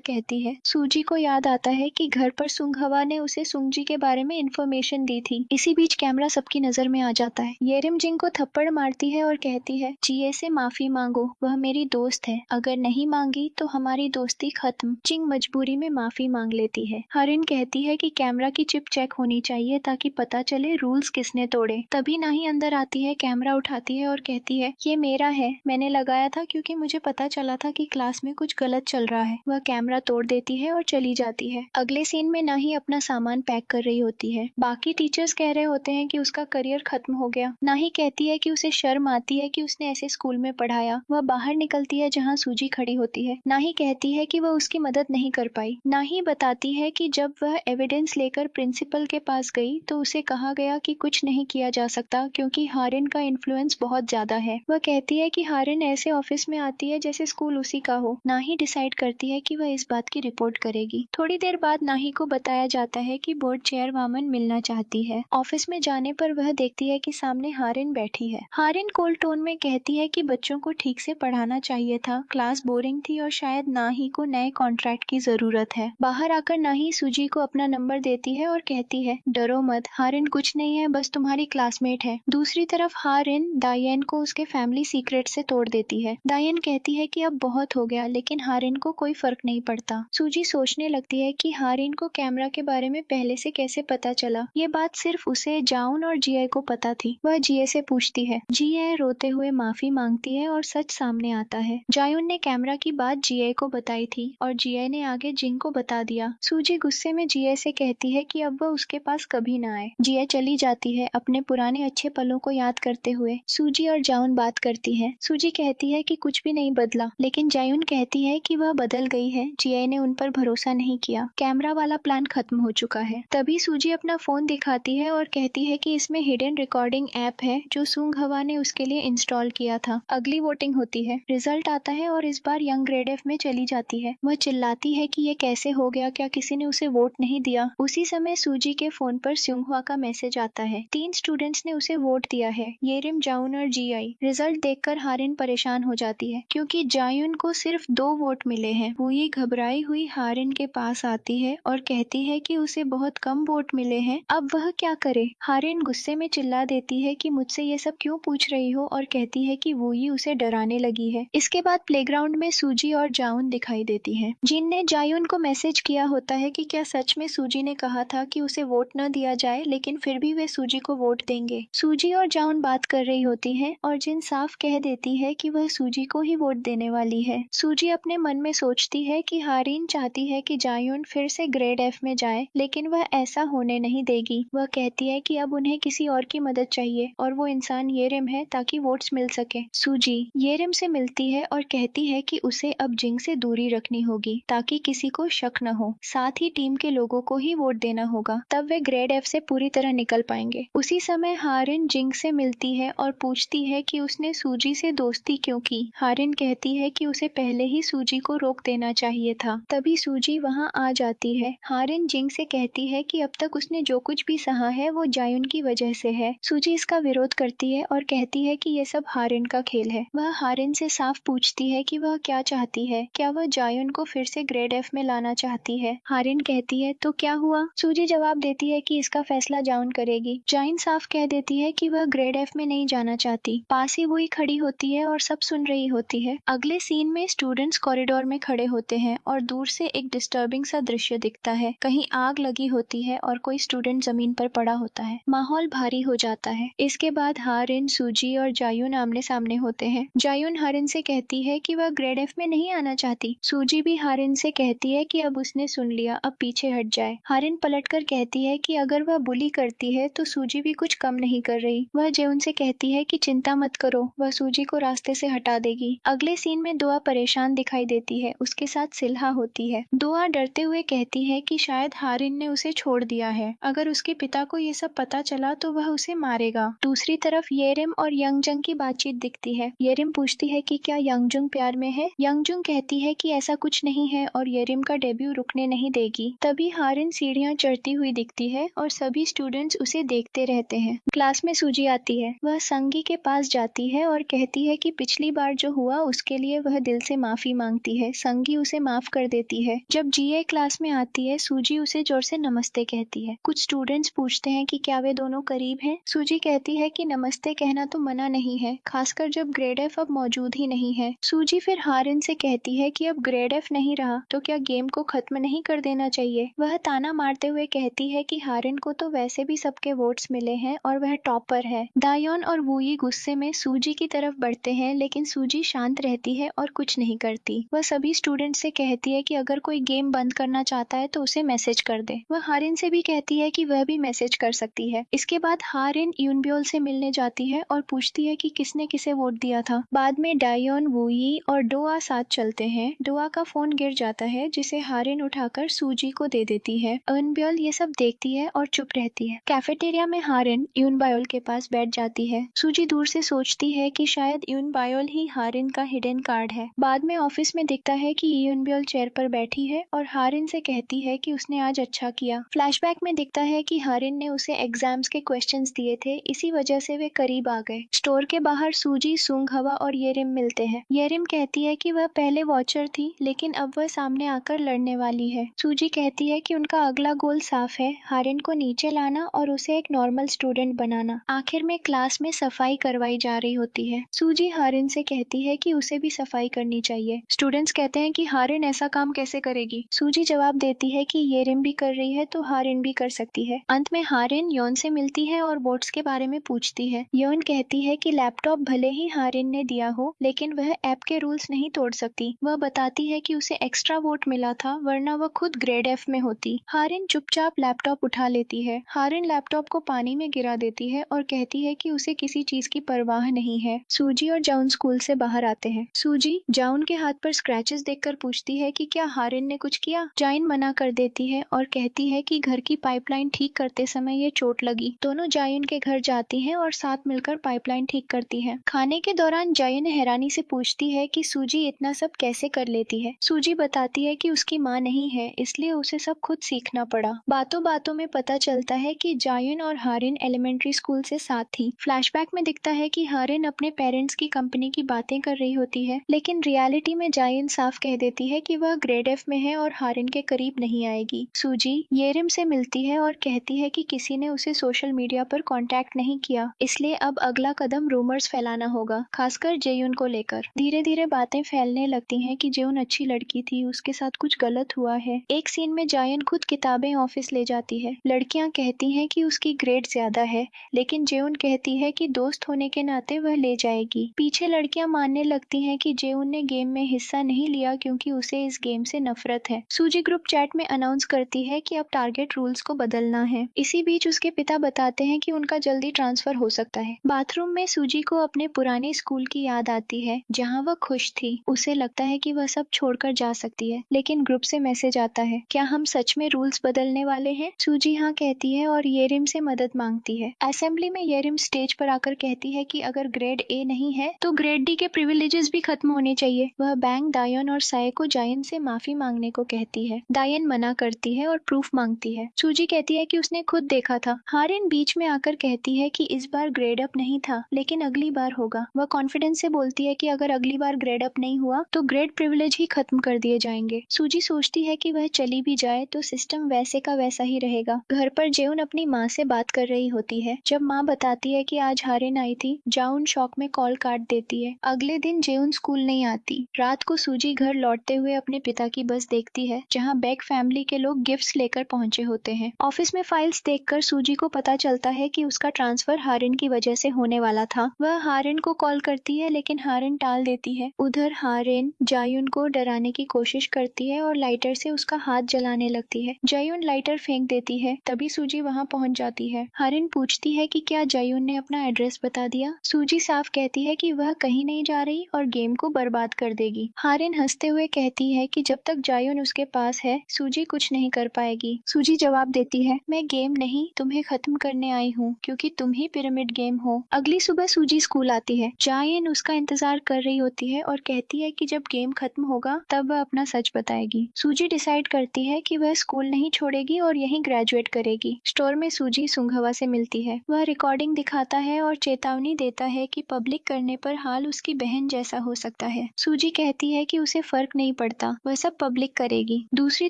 [SPEAKER 1] कहती है। सूजी को याद आता है कि घर पर सुंघवा ने उसे सुंगजी के बारे में इंफॉर्मेशन दी थी। इसी बीच कैमरा सबकी नजर में आ जाता है। येरिम जिंग को थप्पड़ मारती है और कहती है, जिये से माफी मांगो, वह मेरी दोस्त है, अगर नहीं मांगी तो हमारी दोस्ती खत्म। जिंग मजबूरी में माफी मांग लेती है। हारिन कहती है कि कैमरा की चिप चेक होनी चाहिए ताकि पता चले रूल्स किसने तोड़े। तभी नाही अंदर आती है, कैमरा उठाती है और कहती है, ये मेरा है, मैंने लगाया था क्योंकि मुझे पता चला था कि क्लास में कुछ गलत चल रहा है। वह कैमरा तोड़ देती है और चली जाती है। अगले सीन में नाही अपना सामान पैक कर रही होती है। बाकी टीचर्स कह रहे होते हैं कि उसका करियर खत्म हो गया। नाही कहती है कि उसे शर्म आती है कि उसने ऐसे स्कूल में पढ़ाया। वह बाहर निकलती है जहाँ सूजी खड़ी होती है। नाही कहती है कि वह उसकी मदद नहीं कर पाई। नाही बताती है कि जब वह एविडेंस लेकर प्रिंसिपल के पास गई तो उसे कहा गया कि कुछ नहीं किया जा सकता क्योंकि हारिन का इन्फ्लुएंस बहुत ज्यादा है। वह कहती है कि हारिन ऐसे ऑफिस में आती है जैसे स्कूल उसी का हो। नाही डिसाइड करती है कि वह इस बात की रिपोर्ट करेगी। थोड़ी देर बाद नाही को बताया जाता है कि बोर्ड चेयर वामन मिलना चाहती है। ऑफिस में जाने पर वह देखती है कि सामने हारिन बैठी है। हारिन कोल्ड टोन में कहती है कि बच्चों को ठीक से पढ़ाना चाहिए था, क्लास बोरिंग थी और शायद नाही को नए कॉन्ट्रैक्ट की जरूरत है। बाहर आकर नाही सूजी को अपना नंबर देती है और कहती है, डरो मत, हारिन कुछ नहीं है, बस तुम्हारी क्लासमेट है। दूसरी तरफ हारिन डायन को उसके फैमिली सीक्रेट से तोड़ देती है। डायन कहती है कि अब बहुत हो गया, लेकिन हारिन को कोई फर्क नहीं पड़ता। सूजी सोचने लगती है कि हारिन को कैमरा के बारे में पहले से कैसे पता चला। ये बात सिर्फ उसे, जाउन और जिये को पता थी। वह जिये से पूछती है। जिये रोते हुए माफी मांगती है और सच सामने आता है। जायुन ने कैमरा की बात जिये को बताई थी और जिये ने आगे जिंग को बता दिया। सूजी गुस्से में जिये से कहती है कि अब वह उसके पास कभी ना आए। जिये चली जाती है अपने पुराने अच्छे पलों को याद करते हुए। सूजी और जाउन बात करती है। सूजी कहती है कि कुछ भी नहीं बदला, लेकिन जायुन कहती है कि वह बदल गई है, जिये ने उन पर भरोसा नहीं किया, कैमरा वाला प्लान खत्म हो चुका है। तभी सूजी अपना फोन दिखाती है और कहती है कि इसमें हिडन रिकॉर्डिंग ऐप है जो सूंग हवा ने उसके लिए इंस्टॉल किया था। अगली वोटिंग होती है, रिजल्ट आता है और इस बार यंग ग्रेड एफ में चली जाती है। वह चिल्लाती है कि ये कैसे हो गया, क्या किसी ने उसे वोट नहीं दिया। उसी समय सूजी के फोन पर स्यूंगहुआ का मैसेज आता है। 3 स्टूडेंट्स ने उसे वोट दिया है, येरिम, जाउन और जीआई। रिजल्ट देखकर हारिन परेशान हो जाती है क्योंकि जायुन को सिर्फ 2 वोट मिले हैं। वुई घबराई हुई हारिन के पास आती है और कहती है कि उसे बहुत कम वोट मिले हैं, अब वह क्या करे। हारिन गुस्से में चिल्ला देती है कि मुझसे ये सब क्यों पूछ रही हो और कहती है कि वुई उसे डराने लगी है। इसके बाद प्लेग्राउंड में सूजी और जाउन दिखाई देती है। जिन ने जायुन को मैसेज किया होता है कि क्या सच में सूजी ने कहा था कि उसे वोट न दिया जाए, लेकिन फिर भी वे सूजी को वोट देंगे। सूजी और जाउन बात कर रही होती है और जिन साफ कह देती है कि वह सूजी को ही वोट देने वाली है। सूजी अपने मन में सोचती है कि हारिन चाहती है कि जायुन फिर से ग्रेड एफ में जाए, लेकिन वह ऐसा होने नहीं देगी। वह कहती है कि अब उन्हें किसी और की मदद चाहिए और वो इंसान येरिम है ताकि वोट्स मिल सके। सूजी येरिम से मिलती है और कहती है कि उसे अब जिंग से दूरी रखनी होगी ताकि किसी को शक न हो, साथ ही टीम के लोगों को ही वोट देना होगा, तब वे ग्रेड एफ से पूरी तरह निकल पाएंगे। उसी समय हारिन जिंग से मिलती है और पूछती है कि उसने सूजी से दोस्ती क्यों की। हारिन कहती है कि उसे पहले ही सूजी को रोक देना चाहिए था। तभी सूजी वहां आ जाती है। हारिन जिंग से कहती है कि अब तक उसने जो कुछ भी सहा है वो जायुन की वजह से है। सूजी इसका विरोध करती है और कहती है कि ये सब हारिन का खेल है। वह हारिन से साफ पूछती है कि वह क्या चाहती है, क्या वह जायुन को फिर से ग्रेड एफ में लाना चाहती है। हारिन कहती है, तो क्या हुआ। सूजी जवाब देती है कि इसका फैसला जायुन करेगी। जायुन साफ कह देती है कि वह ग्रेड एफ में नहीं जाना चाहती। पास ही वही खड़ी होती है और सब सुन रही होती है। अगले सीन में स्टूडेंट्स कॉरिडोर में खड़े होते हैं और दूर से एक डिस्टर्बिंग सा दृश्य दिखता है। कहीं आग लगी होती है और कोई स्टूडेंट जमीन पर पड़ा होता है। माहौल भारी हो जाता है। इसके बाद हारिन, सूजी और जायुन आमने सामने होते हैं। जायुन हारिन से कहती है कि वह ग्रेड एफ में नहीं आना चाहती। सूजी भी हारिन से कहती है कि अब उसने सुन लिया, अब पीछे हट जाए। हारिन पलटकर कहती है कि अगर वह बुली करती है तो सूजी भी कुछ कम नहीं कर रही। वह जायुन से कहती है कि चिंता मत करो, वह सूजी को रास्ते से हटा देगी। अगले सीन में दुआ परेशान दिखाई देती है, उसके साथ सिल्हा होती है। दुआ डरते हुए कहती है कि शायद हारिन ने उसे छोड़ दिया है, अगर उसके पिता को ये सब पता चला तो वह उसे मारेगा। दूसरी तरफ येरिम और यंगजंग की बातचीत दिखती है। येरिम पूछती है कि क्या यंगजुंग प्यार में है। यंगजुंग कहती है कि ऐसा कुछ नहीं है और येरिम का डेब्यू रुकने नहीं देगी। तभी हारिन सीढ़ियां चढ़ती हुई दिखती है और सभी स्टूडेंट्स उसे देखते रहते हैं। क्लास में सूजी आती है। वह वह संगी के पास जाती है और कहती है कि पिछली बार जो हुआ उसके लिए वह दिल से माफी मांगती है। संगी उसे माफ कर देती है। जब जीए क्लास में आती है, सूजी उसे जोर से नमस्ते कहती है। कुछ स्टूडेंट्स पूछते हैं कि क्या वे दोनों करीब हैं। सूजी कहती है कि नमस्ते कहना तो मना नहीं है, खासकर जब ग्रेड एफ अब मौजूद ही नहीं है। सूजी फिर हारिन से कहती है कि अब ग्रेड एफ नहीं रहा तो क्या गेम को खत्म नहीं कर देना चाहिए। वह ताना मारते हुए कहती है कि हारिन को तो वैसे भी सबके वोट्स मिले हैं और वह टॉपर है। दायोन और वूई गुस्से में सूजी की तरफ बढ़ते हैं, लेकिन सूजी शांत रहती है और कुछ नहीं करती। वह सभी स्टूडेंट से कहती है कि अगर कोई गेम बंद करना चाहता है तो उसे मैसेज कर दे। वह हारिन से भी कहती है कि वह भी मैसेज कर सकती है। इसके बाद हारिन यूनब्योल से मिलने जाती है और पूछती है कि किसने किसे वोट दिया था। बाद में डायोन, वूई और डोआ साथ चलते हैं। डोआ का फोन गिर जाता है, जिसे हारिन उठाकर सूजी को दे देती है। यूनब्योल ये सब देखती है और चुप रहती है। कैफेटेरिया में हारिन यूनबायोल के पास बैठ जाती है। सूजी दूर से सोचती है कि शायद यूनबायोल ही हारिन का हिडन कार्ड है। बाद में ऑफिस में दिखता है कि यूनब्योल चेयर पर बैठी है और हारिन से कहती है कि उसने आज अच्छा किया। फ्लैशबैक में दिखता है कि हारिन ने उसे एग्जाम्स के क्वेश्चंस दिए थे, इसी वजह से वे करीब आ गए। स्टोर के बाहर सूजी, सुंघहवा और येरिम मिलते हैं। येरिम कहती है कि वह पहले वॉचर थी, लेकिन अब वह सामने आकर लड़ने वाली है। सूजी कहती है कि उनका अगला गोल साफ है, हारिन को नीचे लाना और उसे एक नॉर्मल स्टूडेंट बनाना। आखिर में क्लास में सफाई करवाई जा रही होती है। सूजी हारिन से कहती है कि उसे भी सफाई करनी चाहिए। स्टूडेंट्स कहते हैं कि हारिन ऐसा काम कैसे करेगी। सूजी जवाब देती है कि येरिम भी कर रही है तो हारिन भी कर सकती है। अंत में हारिन योन से मिलती है और वोट्स के बारे में पूछती है। योन कहती है कि लैपटॉप भले ही हारिन ने दिया हो, लेकिन वह ऐप के रूल्स नहीं तोड़ सकती। वह बताती है कि उसे एक्स्ट्रा वोट मिला था, वरना वह खुद ग्रेड एफ में होती। हारिन चुपचाप लैपटॉप उठा लेती है। हारिन लैपटॉप को पानी में गिरा देती है और कहती है कि उसे किसी चीज की परवाह नहीं है। सूजी और जाउन स्कूल से बाहर आते हैं। सूजी जाउन के हाथ पर स्क्रैचेस देखकर पूछती है कि क्या हारिन ने कुछ किया। जाइन मना कर देती है और कहती है कि घर की पाइपलाइन ठीक करते समय ये चोट लगी। दोनों जाइन के घर जाती हैं और साथ मिलकर पाइपलाइन ठीक करती है। खाने के दौरान जाइन हैरानी से पूछती है कि सूजी इतना सब कैसे कर लेती है। सूजी बताती है कि उसकी माँ नहीं है, इसलिए उसे सब खुद सीखना पड़ा। बातों बातों में पता चलता है कि जाइन और हारिन एलिमेंट्री स्कूल से साथ थी। फ्लैशबैक में दिखता है कि हारिन अपने पेरेंट्स की कंपनी की बातें कर रही होती है, लेकिन रियलिटी में जाइन साफ कह देती है कि वह ग्रेड एफ में है और हारिन के करीब नहीं आएगी। सूजी येरिम से मिलती है और कहती है कि किसी ने उसे सोशल मीडिया पर कांटेक्ट नहीं किया, इसलिए अब अगला कदम रूमर्स फैलाना होगा, खासकर जेयुन को लेकर। धीरे धीरे बातें फैलने लगती हैं कि जेयुन अच्छी लड़की थी, उसके साथ कुछ गलत हुआ है। एक सीन में जायन खुद किताबें ऑफिस ले जाती है। लड़कियां कहती हैं कि उसकी ग्रेड ज्यादा है, लेकिन जेउन कहती है कि दोस्त होने के नाते वह ले जाएगी। पीछे लड़कियां मानने लगती हैं कि जेउन ने गेम में हिस्सा नहीं लिया क्योंकि उसे इस गेम से नफरत है। सूजी ग्रुप चैट में अनाउंस करती है कि अब टारगेट रूल्स को बदलना है। इसी बीच उसके पिता बताते हैं कि उनका जल्दी ट्रांसफर हो सकता है। बाथरूम में सूजी को अपने पुराने स्कूल की याद आती है, जहाँ वह खुश थी। उसे लगता है कि वह सब छोड़कर जा सकती है, लेकिन ग्रुप से मैसेज आता है, क्या हम सच में रूल्स बदलने वाले हैं? सूजी हाँ कहती है और येरिम से मदद मांगती है। असेंबली में येरिम स्टेज पर आकर कहती है कि अगर ग्रेड ए नहीं है तो ग्रेड डी के प्रिविलेजेस भी खत्म होने चाहिए। वह बैंग, दायोन और साये को जायन से माफी मांगने को कहती है। दायन मना करती है और प्रूफ मांगती है। सूजी कहती है कि उसने खुद देखा था। हारिन बीच में आकर कहती है कि इस बार ग्रेड अप नहीं था, लेकिन अगली बार होगा। वह कॉन्फिडेंस से बोलती है कि अगर अगली बार ग्रेड अप नहीं हुआ तो ग्रेड प्रिविलेज ही खत्म कर दिए जाएंगे। सूजी सोचती है कि वह चली भी जाए तो सिस्टम वैसे का वैसा ही रहेगा। घर पर जेउन अपनी माँ से बात कर रही होती है। जब माँ बताती है कि आज हारिन आई थी, जाउन शॉक में कॉल काट देती है। अगले दिन जेउन स्कूल नहीं आती। रात को सूजी घर लौटते हुए अपने पिता की बस देखती है, जहाँ बेक फैमिली के लोग गिफ्ट्स लेकर पहुंचे होते हैं। ऑफिस में फाइल्स देखकर सूजी को पता चलता है कि उसका ट्रांसफर हारिन की वजह से होने वाला था। वह हारिन को कॉल करती है, लेकिन हारिन टाल देती है। उधर हारिन जायुन को डराने की कोशिश करती है और लाइटर से उसका हाथ जलाने लगती है। जायुन लाइटर फेंक देती है, तभी सूजी वहां पहुंच जाती है। हारिन पूछती है कि क्या जायुन ने अपना एड्रेस बता दिया। सूजी साफ कहती है कि वह कहीं नहीं जा रही और गेम को बर्बाद कर देगी। हारिन हंसते हुए कहती है कि जब तक जायुन उसके पास है, सूजी कुछ नहीं कर पाएगी। सूजी जवाब देती है, मैं गेम नहीं, तुम्हें खत्म करने आई हूँ, क्योंकि तुम ही पिरामिड गेम हो। अगली सुबह सूजी स्कूल आती है। जायन उसका इंतजार कर रही होती है और कहती है कि जब गेम खत्म होगा तब वह अपना सच बताएगी। सूजी डिसाइड करती है कि वह स्कूल नहीं छोड़ेगी और यहीं ग्रेजुएट करेगी। स्टोर में सूजी सुंघवा से मिलती है। वह रिकॉर्डिंग दिखाता है और चेतावनी देता है कि पब्लिक करने पर हाल उसकी बहन जैसा हो सकता है। सूजी कहती है कि उसे फर्क नहीं पड़ता, वह सब पब्लिक करेगी। दूसरी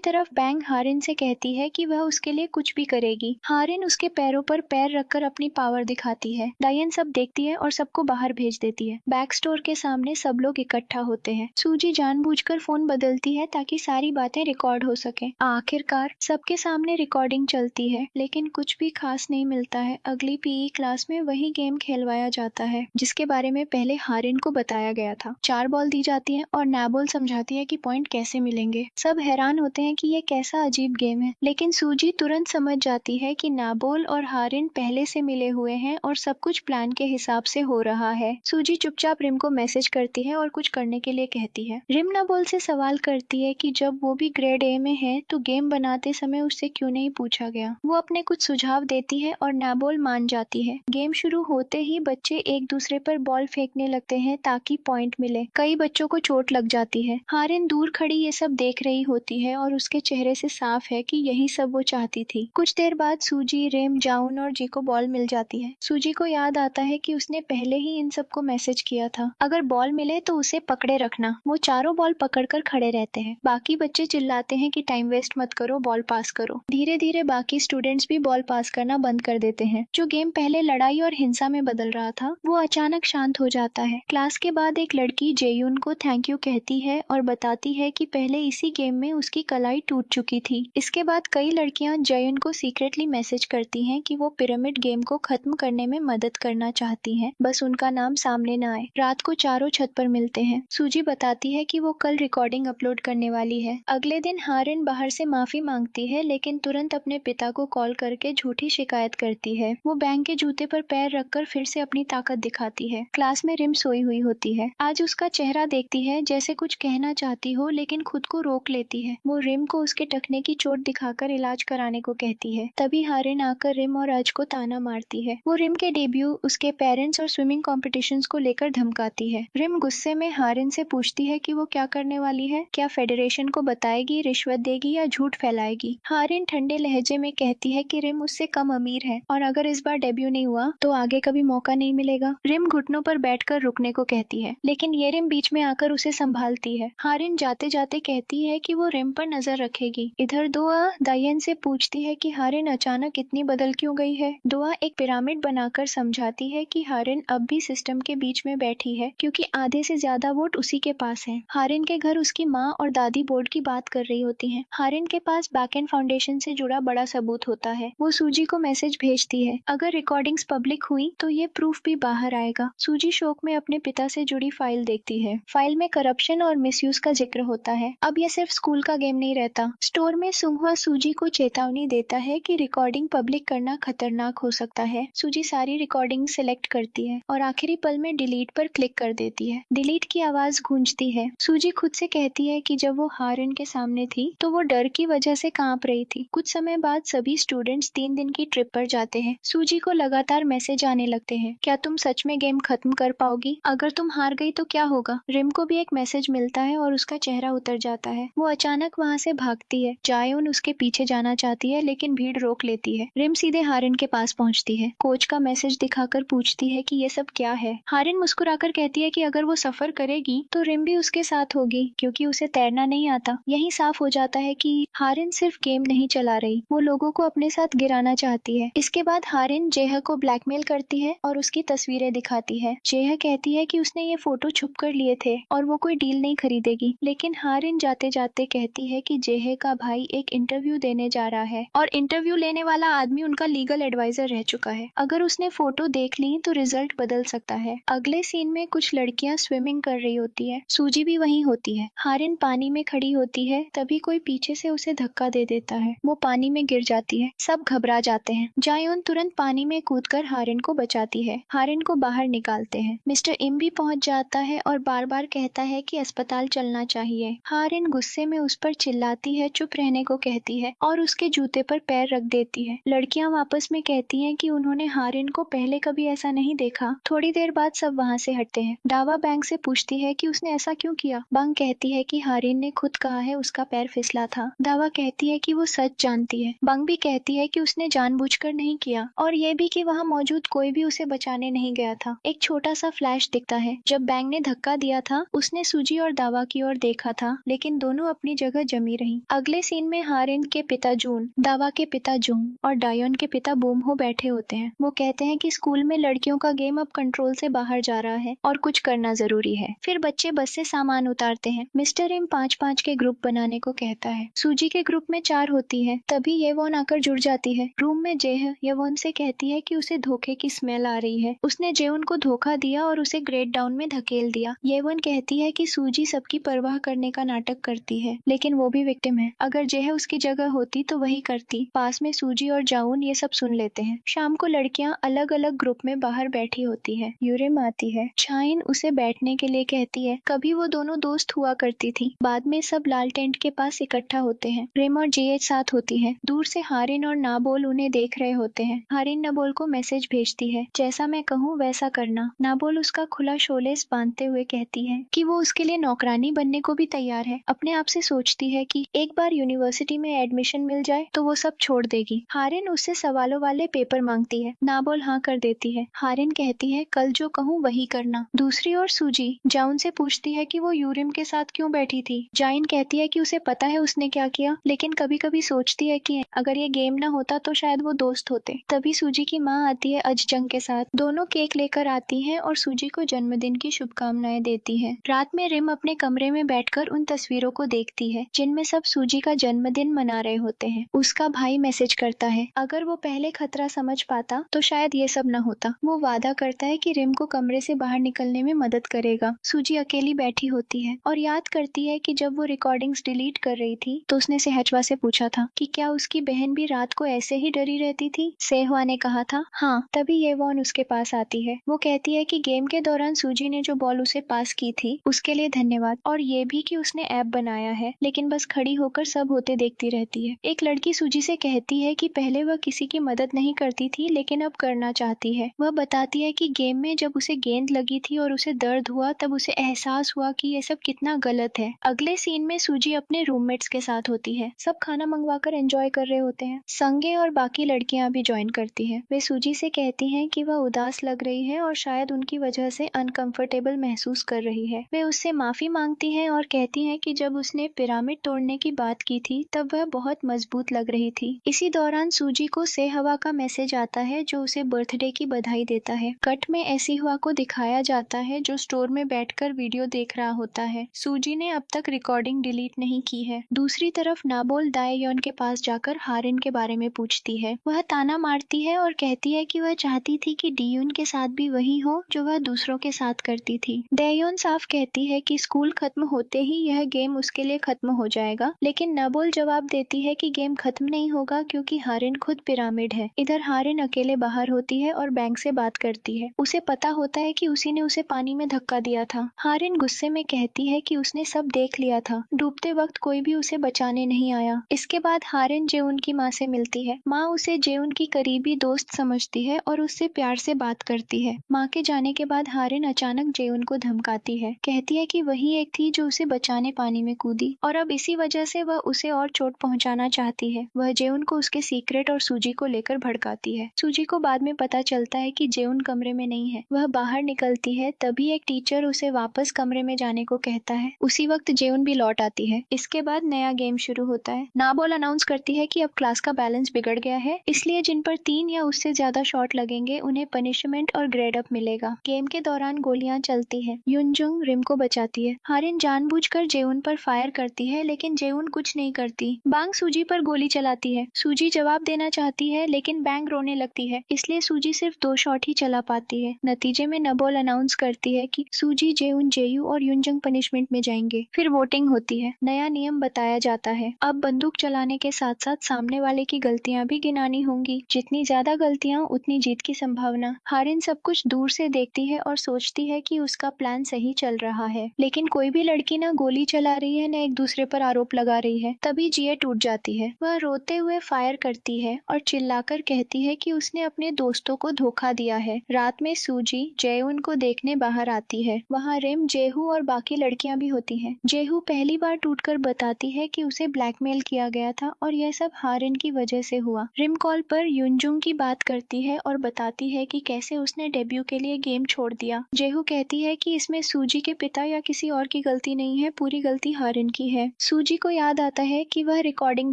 [SPEAKER 1] तरफ बैंग हारिन से कहती है कि वह उसके लिए कुछ भी करेगी। हारिन उसके पैरों पर पैर रखकर अपनी पावर दिखाती है। डायन सब देखती है और सबको बाहर भेज देती है। बैक स्टोर के सामने सब लोग इकट्ठा होते हैं। सूजी जानबूझकर फोन बदलती है ताकि सारी बातें रिकॉर्ड हो सके। आखिरकार सबके सामने रिकॉर्डिंग चलती है, लेकिन कुछ भी खास नहीं मिलता है। अगली पीई क्लास में वही गेम खेलवाया जाता है जिसके बारे में पहले हारिन को बताया गया था। 4 बॉल दी जाती है और नाबोल समझाती है कि पॉइंट कैसे मिलेंगे। सब हैरान होते हैं कि ये कैसा अजीब गेम है, लेकिन सूजी तुरंत समझ जाती है कि नाबोल और हारिन पहले से मिले हुए हैं और सब कुछ प्लान के हिसाब से हो रहा है। सूजी चुपचाप रिम को मैसेज करती है और कुछ करने के लिए कहती है। रिम नाबोल से सवाल करती है कि जब वो भी ग्रेड ए में है तो गेम बनाते समय उससे क्यों नहीं पूछा गया। वो अपने कुछ सुझाव देती है और नाबोल मान जाती है। गेम शुरू होते ही बच्चे एक दूसरे पर बॉल फेंकने लगते हैं ताकि पॉइंट मिले। कई बच्चों को चोट लग जाती है। हारिन दूर खड़ी ये सब देख रही होती है और उसके चेहरे से साफ है कि यही सब वो चाहती थी। कुछ देर बाद सूजी, रिम, जाउन और जी को बॉल मिल जाती है। सूजी को याद आता है कि उसने पहले ही इन सबको मैसेज किया था, अगर बॉल मिले तो उसे पकड़े रखना। वो चारों बॉल पकड़कर खड़े रहते हैं। बाकी बच्चे चिल्लाते हैं कि टाइम वेस्ट मत करो, बॉल पास करो। धीरे धीरे बाकी स्टूडेंट्स भी बॉल पास करना बंद कर देते हैं। जो गेम पहले लड़ाई और हिंसा में बदल रहा था वो अचानक शांत हो जाता है। क्लास के बाद एक लड़की जेयुन को थैंक यू कहती है और बताती है कि पहले इसी गेम में उसकी कलाई टूट चुकी थी। इसके बाद कई लड़कियां जेयुन को सीक्रेटली मैसेज करती हैं कि वो पिरामिड गेम को खत्म करने में मदद करना चाहती हैं, बस उनका नाम सामने न आए। रात को चारों छत पर मिलते हैं। सूजी बताती है कि वो कल रिकॉर्डिंग अपलोड करने वाली है। अगले दिन हारिन बाहर से माफी मांगती है, लेकिन तुरंत अपने पिता को कॉल करके झूठी शिकायत करती है। वो बैंक के जूते पर पैर रखकर फिर से अपनी ताकत दिखाती है। क्लास में रिम सोई हुई होती है। आज उसका चेहरा देखती है जैसे कुछ कहना चाहती हो, लेकिन खुद को रोक लेती है। वो रिम को उसके टखने की चोट दिखाकर इलाज कराने को कहती है। तभी हारिन आकर रिम और अज को ताना मारती है। वो रिम के डेब्यू, उसके पेरेंट्स और स्विमिंग कॉम्पिटिशन्स को लेकर धमकाती है। रिम गुस्से में हारिन से पूछती है कि वो क्या करने वाली है, क्या फेडरेशन को बताएगी, रिश्वत देगी या झूठ फैलाएगी। हारिन ठंडे लहजे में कहती है कि रिम उससे कम अमीर है और अगर इस बार डेब्यू नहीं हुआ तो आगे कभी मौका नहीं मिलेगा। रिम घुटनों पर बैठकर रुकने को कहती है, लेकिन ये रिम बीच में आकर उसे संभालती है। हारिन जाते जाते कहती है कि वो रिम पर नजर रखेगी। इधर दुआ दायन से पूछती है कि हारिन अचानक इतनी बदल क्यों गई है। दुआ एक पिरामिड बनाकर समझाती है कि हारिन अब भी सिस्टम के बीच में बैठी है क्योंकि आधे से ज्यादा वोट उसी के पास है। हारिन के घर उसकी माँ और दादी बोर्ड की बात कर रही होती हैं। हारिन के पास बैकएंड फाउंडेशन से जुड़ा बड़ा सबूत होता है। वो सूजी को मैसेज भेजती है, अगर रिकॉर्डिंग्स पब्लिक हुई तो ये प्रूफ भी बाहर आएगा। सूजी शोक में अपने पिता से जुड़ी फाइल देखती है। फाइल में करप्शन और मिसयूज का जिक्र होता है। अब ये सिर्फ स्कूल का गेम नहीं रहता। स्टोर में सुंघवा सूजी को चेतावनी देता है कि रिकॉर्डिंग पब्लिक करना खतरनाक हो सकता है। सूजी सारी रिकॉर्डिंग सिलेक्ट करती है और आखिरी पल में डिलीट पर क्लिक कर देती है। डिलीट की आवाज गूंजती है। सूजी खुद से कहती है कि जब वो हारिन के सामने थी तो वो डर की वजह से कांप रही थी। कुछ समय बाद सभी स्टूडेंट्स 3 दिन की ट्रिप पर जाते हैं। सूजी को लगातार मैसेज आने लगते हैं, क्या तुम सच में गेम खत्म कर पाओगी, अगर तुम हार गई तो क्या होगा। रिम को भी एक मैसेज मिलता है और उसका चेहरा उतर जाता है। वो अचानक वहाँ से भागती है। जायोन उसके पीछे जाना चाहती है, लेकिन भीड़ रोक लेती है। रिम सीधे हारिन के पास पहुंचती है। कोच का मैसेज दिखाकर पूछती है कि ये सब क्या है। हारिन मुस्कुराकर कहती है कि अगर वो सफर करेगी तो रिम भी उसके साथ होगी क्योंकि उसे तैरना नहीं आता। यही साफ हो जाता है कि हारिन सिर्फ गेम नहीं चला रही, वो लोगों को अपने साथ गिराना चाहती है। इसके बाद हारिन जेह को ब्लैकमेल करती है और उसकी तस्वीरें दिखाती है। जेह कहती है कि उसने ये फोटो छुप कर लिए थे और वो कोई डील नहीं खरीदेगी, लेकिन हारिन जाते जाते कहती है कि जेह का भाई एक इंटरव्यू देने जा रहा है और इंटरव्यू लेने वाला आदमी उनका लीगल एडवाइजर रह चुका है। अगर उसने फोटो देख ली तो रिजल्ट बदल सकता है। अगले सीन में कुछ लड़कियां स्विमिंग कर रही होती है। सूजी भी वहीं होती है। हारिन पानी में खड़ी होती है, तभी कोई पीछे से उसे धक्का दे देता है। वो पानी में गिर जाती है। सब घबरा जाते हैं। जायोन तुरंत पानी में कूदकर हारिन को बचाती है। हारिन को बाहर निकालते हैं। मिस्टर इम भी पहुंच जाता है और बार बार कहता है कि अस्पताल चलना चाहिए। हारिन गुस्से में उस पर चिल्लाती है, चुप रहने को कहती है और उसके जूते पर पैर रख देती है। लड़कियां वापस में कहती हैं कि उन्होंने हारिन को पहले कभी ऐसा नहीं देखा। थोड़ी देर बाद सब वहाँ से हटते हैं। दावा बैंक से पूछती है कि उसने ऐसा क्यों किया। बंग कहती है कि हारिन ने खुद कहा है उसका पैर फिसला था। दावा कहती है कि वो सच जानती है। बंग भी कहती है कि उसने जानबूझकर नहीं किया और ये भी कि वहाँ मौजूद बावजूद कोई भी उसे बचाने नहीं गया था। एक छोटा सा फ्लैश दिखता है, जब बैंग ने धक्का दिया था उसने सूजी और दावा की ओर देखा था, लेकिन दोनों अपनी जगह जमी रही। अगले सीन में हारिन के पिता जून, दावा के पिता जुंग और डायोन के पिता बूम हो बैठे होते हैं। वो कहते हैं कि स्कूल में लड़कियों का गेम अब कंट्रोल से बाहर जा रहा है और कुछ करना जरूरी है। फिर बच्चे बस से सामान उतारते हैं। मिस्टर इम 5-5 के ग्रुप बनाने को कहता है। सूजी के ग्रुप में 4 होती है। तभी येवॉन आकर जुड़ जाती है। रूम में जेह येवॉन से कहती है कि उसे धोखे की स्मेल आ रही है। उसने जेउन को धोखा दिया और उसे ग्रेट डाउन में धकेल दिया। येवॉन कहती है कि सूजी सबकी परवाह करने का नाटक करती है, लेकिन वो भी विक्टिम है। अगर जेह उसकी जगह होती तो वही करती। पास में सूजी और जाउन ये सब सुन लेते हैं। शाम को लड़कियां अलग अलग ग्रुप में बाहर बैठी होती है। यूरिम आती है। चाइन उसे बैठने के लिए कहती है। कभी वो दोनों दोस्त हुआ करती थी। बाद में सब लाल टेंट के पास इकट्ठा होते हैं। रिम और जीएच साथ होती है। दूर से हारिन और नाबोल उन्हें देख रहे होते हैं। हारिन नाबोल को मैसेज भेजती है, जैसा मैं कहूँ वैसा करना। नाबोल उसका खुला शोलेस बांधते हुए कहती है कि वो उसके लिए नौकरानी बनने को भी तैयार है। अपने आप से सोचती है कि एक बार यूनिवर्सिटी में एडमिशन मिल जाए तो वो सब छोड़ देगी। हारिन उससे सवालों वाले पेपर मांगती है। नाबोल हाँ कर देती है। हारिन कहती है कल जो कहूँ वही करना। दूसरी ओर सूजी जाउन से पूछती है कि वो यूरिम के साथ क्यों बैठी थी। जाइन कहती है कि उसे पता है उसने क्या किया, लेकिन कभी कभी सोचती है कि अगर ये गेम ना होता तो शायद वो दोस्त होते। तभी सूजी की माँ आती है अजजंग के साथ। दोनों केक लेकर आती हैं और सूजी को जन्मदिन की शुभकामनाएं देती है। रात में रिम अपने कमरे में बैठकर उन तस्वीरों को देखती है जिनमें सब सूजी का जन्मदिन मना रहे होते हैं। उसका भाई मैसेज करता है। अगर वो पहले खतरा समझ पाता तो शायद ये सब न होता। वो वादा करता है कि रिम को कमरे से बाहर निकलने में मदद करेगा। सूजी अकेली बैठी होती है और याद करती है कि जब वो रिकॉर्डिंग्स डिलीट कर रही थी तो उसने सेहचवा से पूछा था कि क्या उसकी बहन भी रात को ऐसे ही डरी रहती थी। सेहवा ने कहा था हाँ। तभी येवॉन उसके पास आती है। वो कहती है कि गेम के दौरान सूजी ने जो बॉल उसे पास की थी उसके लिए धन्यवाद, और ये भी कि उसने ऐप बनाया है, लेकिन बस खड़ी होकर सब होते देखती रहती है। एक लड़की सूजी से कहती है कि पहले वह किसी की मदद नहीं करती थी, लेकिन अब करना चाहती है। वह बताती है कि गेम में जब उसे गेंद लगी थी और उसे दर्द हुआ तब उसे एहसास हुआ कि ये सब कितना गलत है। अगले सीन में सूजी अपने रूममेट्स के साथ होती है। सब खाना मंगवाकर एंजॉय कर रहे होते हैं। संगे और बाकी लड़कियां भी ज्वाइन करती हैं। वे सूजी से कहती हैं कि वह उदास लग रही है और शायद उनकी वजह से अनकंफर्टेबल महसूस कर रही है। वे उससे माफी मांगती हैं और कहती हैं कि जब उसने पिरामिड तोड़ने की बात की थी तब वह बहुत मजबूत लग रही थी। इसी दौरान सूजी को सेहवा का मैसेज आता है जो उसे बर्थडे की बधाई देता है। कट में ऐसी हुआ को दिखाया जाता है जो स्टोर में बैठकर वीडियो देख रहा होता है। सूजी ने अब तक रिकॉर्डिंग डिलीट नहीं की है। दूसरी तरफ नाबोल दाएयोन के पास जाकर हारिन के बारे में पूछती है। वह ताना मारती है और कहती है कि वह चाहती थी कि डीयून के साथ भी वही हो जो वह दूसरों के साथ करती थी। दाएयोन साफ कहती है कि स्कूल खत्म होते ही यह गेम उसके लिए खत्म हो जाएगा, लेकिन नाबोल जवाब देती है कि गेम खत्म नहीं होगा क्योंकि हारिन खुद पिरामिड है। इधर हारिन अकेले बाहर होती है और बैंक से बात करती है। उसे पता होता है कि उसी ने उसे पानी में धक्का दिया था। हारिन गुस्से में कहती है कि उसने सब देख लिया था। डूबते वक्त कोई भी उसे बचाने नहीं आया। इसके बाद हारिन जेउन की माँ से मिलती है। माँ उसे जेउन की करीबी दोस्त समझती है और उससे प्यार से बात करती है। माँ के जाने के बाद हारिन अचानक जेउन को धमकाती है। कहती है कि वही एक थी जो उसे बचाने पानी में कूदी और अब इसी वजह से वह उसे और चोट पहुंचाना चाहती है। वह जेउन को उसके सीक्रेट और सूजी को लेकर भड़काती है। सूजी को बाद में पता चलता है कि जेउन कमरे में नहीं है। वह बाहर निकलती है। तभी एक टीचर उसे वापस कमरे में जाने को कहता है। उसी वक्त जेउन भी लौट आती है। इसके बाद नया गेम शुरू होता है। नाबोल अनाउंस करती है कि अब क्लास का बैलेंस बिगड़ गया है, इसलिए जिन पर 3 या उससे ज्यादा शॉट लगेंगे उन्हें पनिशमेंट और ग्रेड अप मिलेगा। गेम के दौरान गोलियां चलती है। युनजुंग रिम को बचाती है। हारिन जानबूझकर जेउन पर फायर करती है, लेकिन जेउन कुछ नहीं करती। बांग सूजी पर गोली चलाती है। सूजी जवाब देना चाहती है, लेकिन बैंग रोने लगती है, इसलिए सूजी सिर्फ 2 शॉट ही चला पाती है। नतीजे में नबोल अनाउंस करती है कि सूजी, जेउन, जेयू और युनजंग पनिशमेंट में जाएंगे। फिर वोटिंग होती है। नया नियम बताया जाता है। अब बंदूक चलाने के साथ साथ सामने वाले की गलतियां भी गिनानी होंगी। जितनी ज्यादा गलतियां उतनी जीत की संभावना। हारिन सब कुछ दूर से देखती है और सोचती है कि उसका प्लान सही चल रहा है, लेकिन कोई भी लड़की ना गोली चला रही है, न एक दूसरे पर आरोप लगा रही है। तभी जिए टूट जाती है। वह रोते हुए फायर करती है और चिल्लाकर कहती है कि उसने अपने दोस्तों को धोखा दिया है। रात में सूजी जेउन को देखने बाहर आती है। वहाँ रिम, जेहू और बाकी लड़कियां भी होती हैं। जेहू पहली बार टूटकर बताती है कि उसे ब्लैकमेल किया गया था और यह सब हारिन की वजह से हुआ। रिम कॉल पर युनजुंग की बात करती है और बताती है कि कैसे उसने डेब्यू के लिए गेम छोड़ दिया। जेहू कहती है कि इसमें सूजी के पिता या किसी और की गलती नहीं है, पूरी गलती हारिन की है। सूजी को याद आता है कि वह रिकॉर्डिंग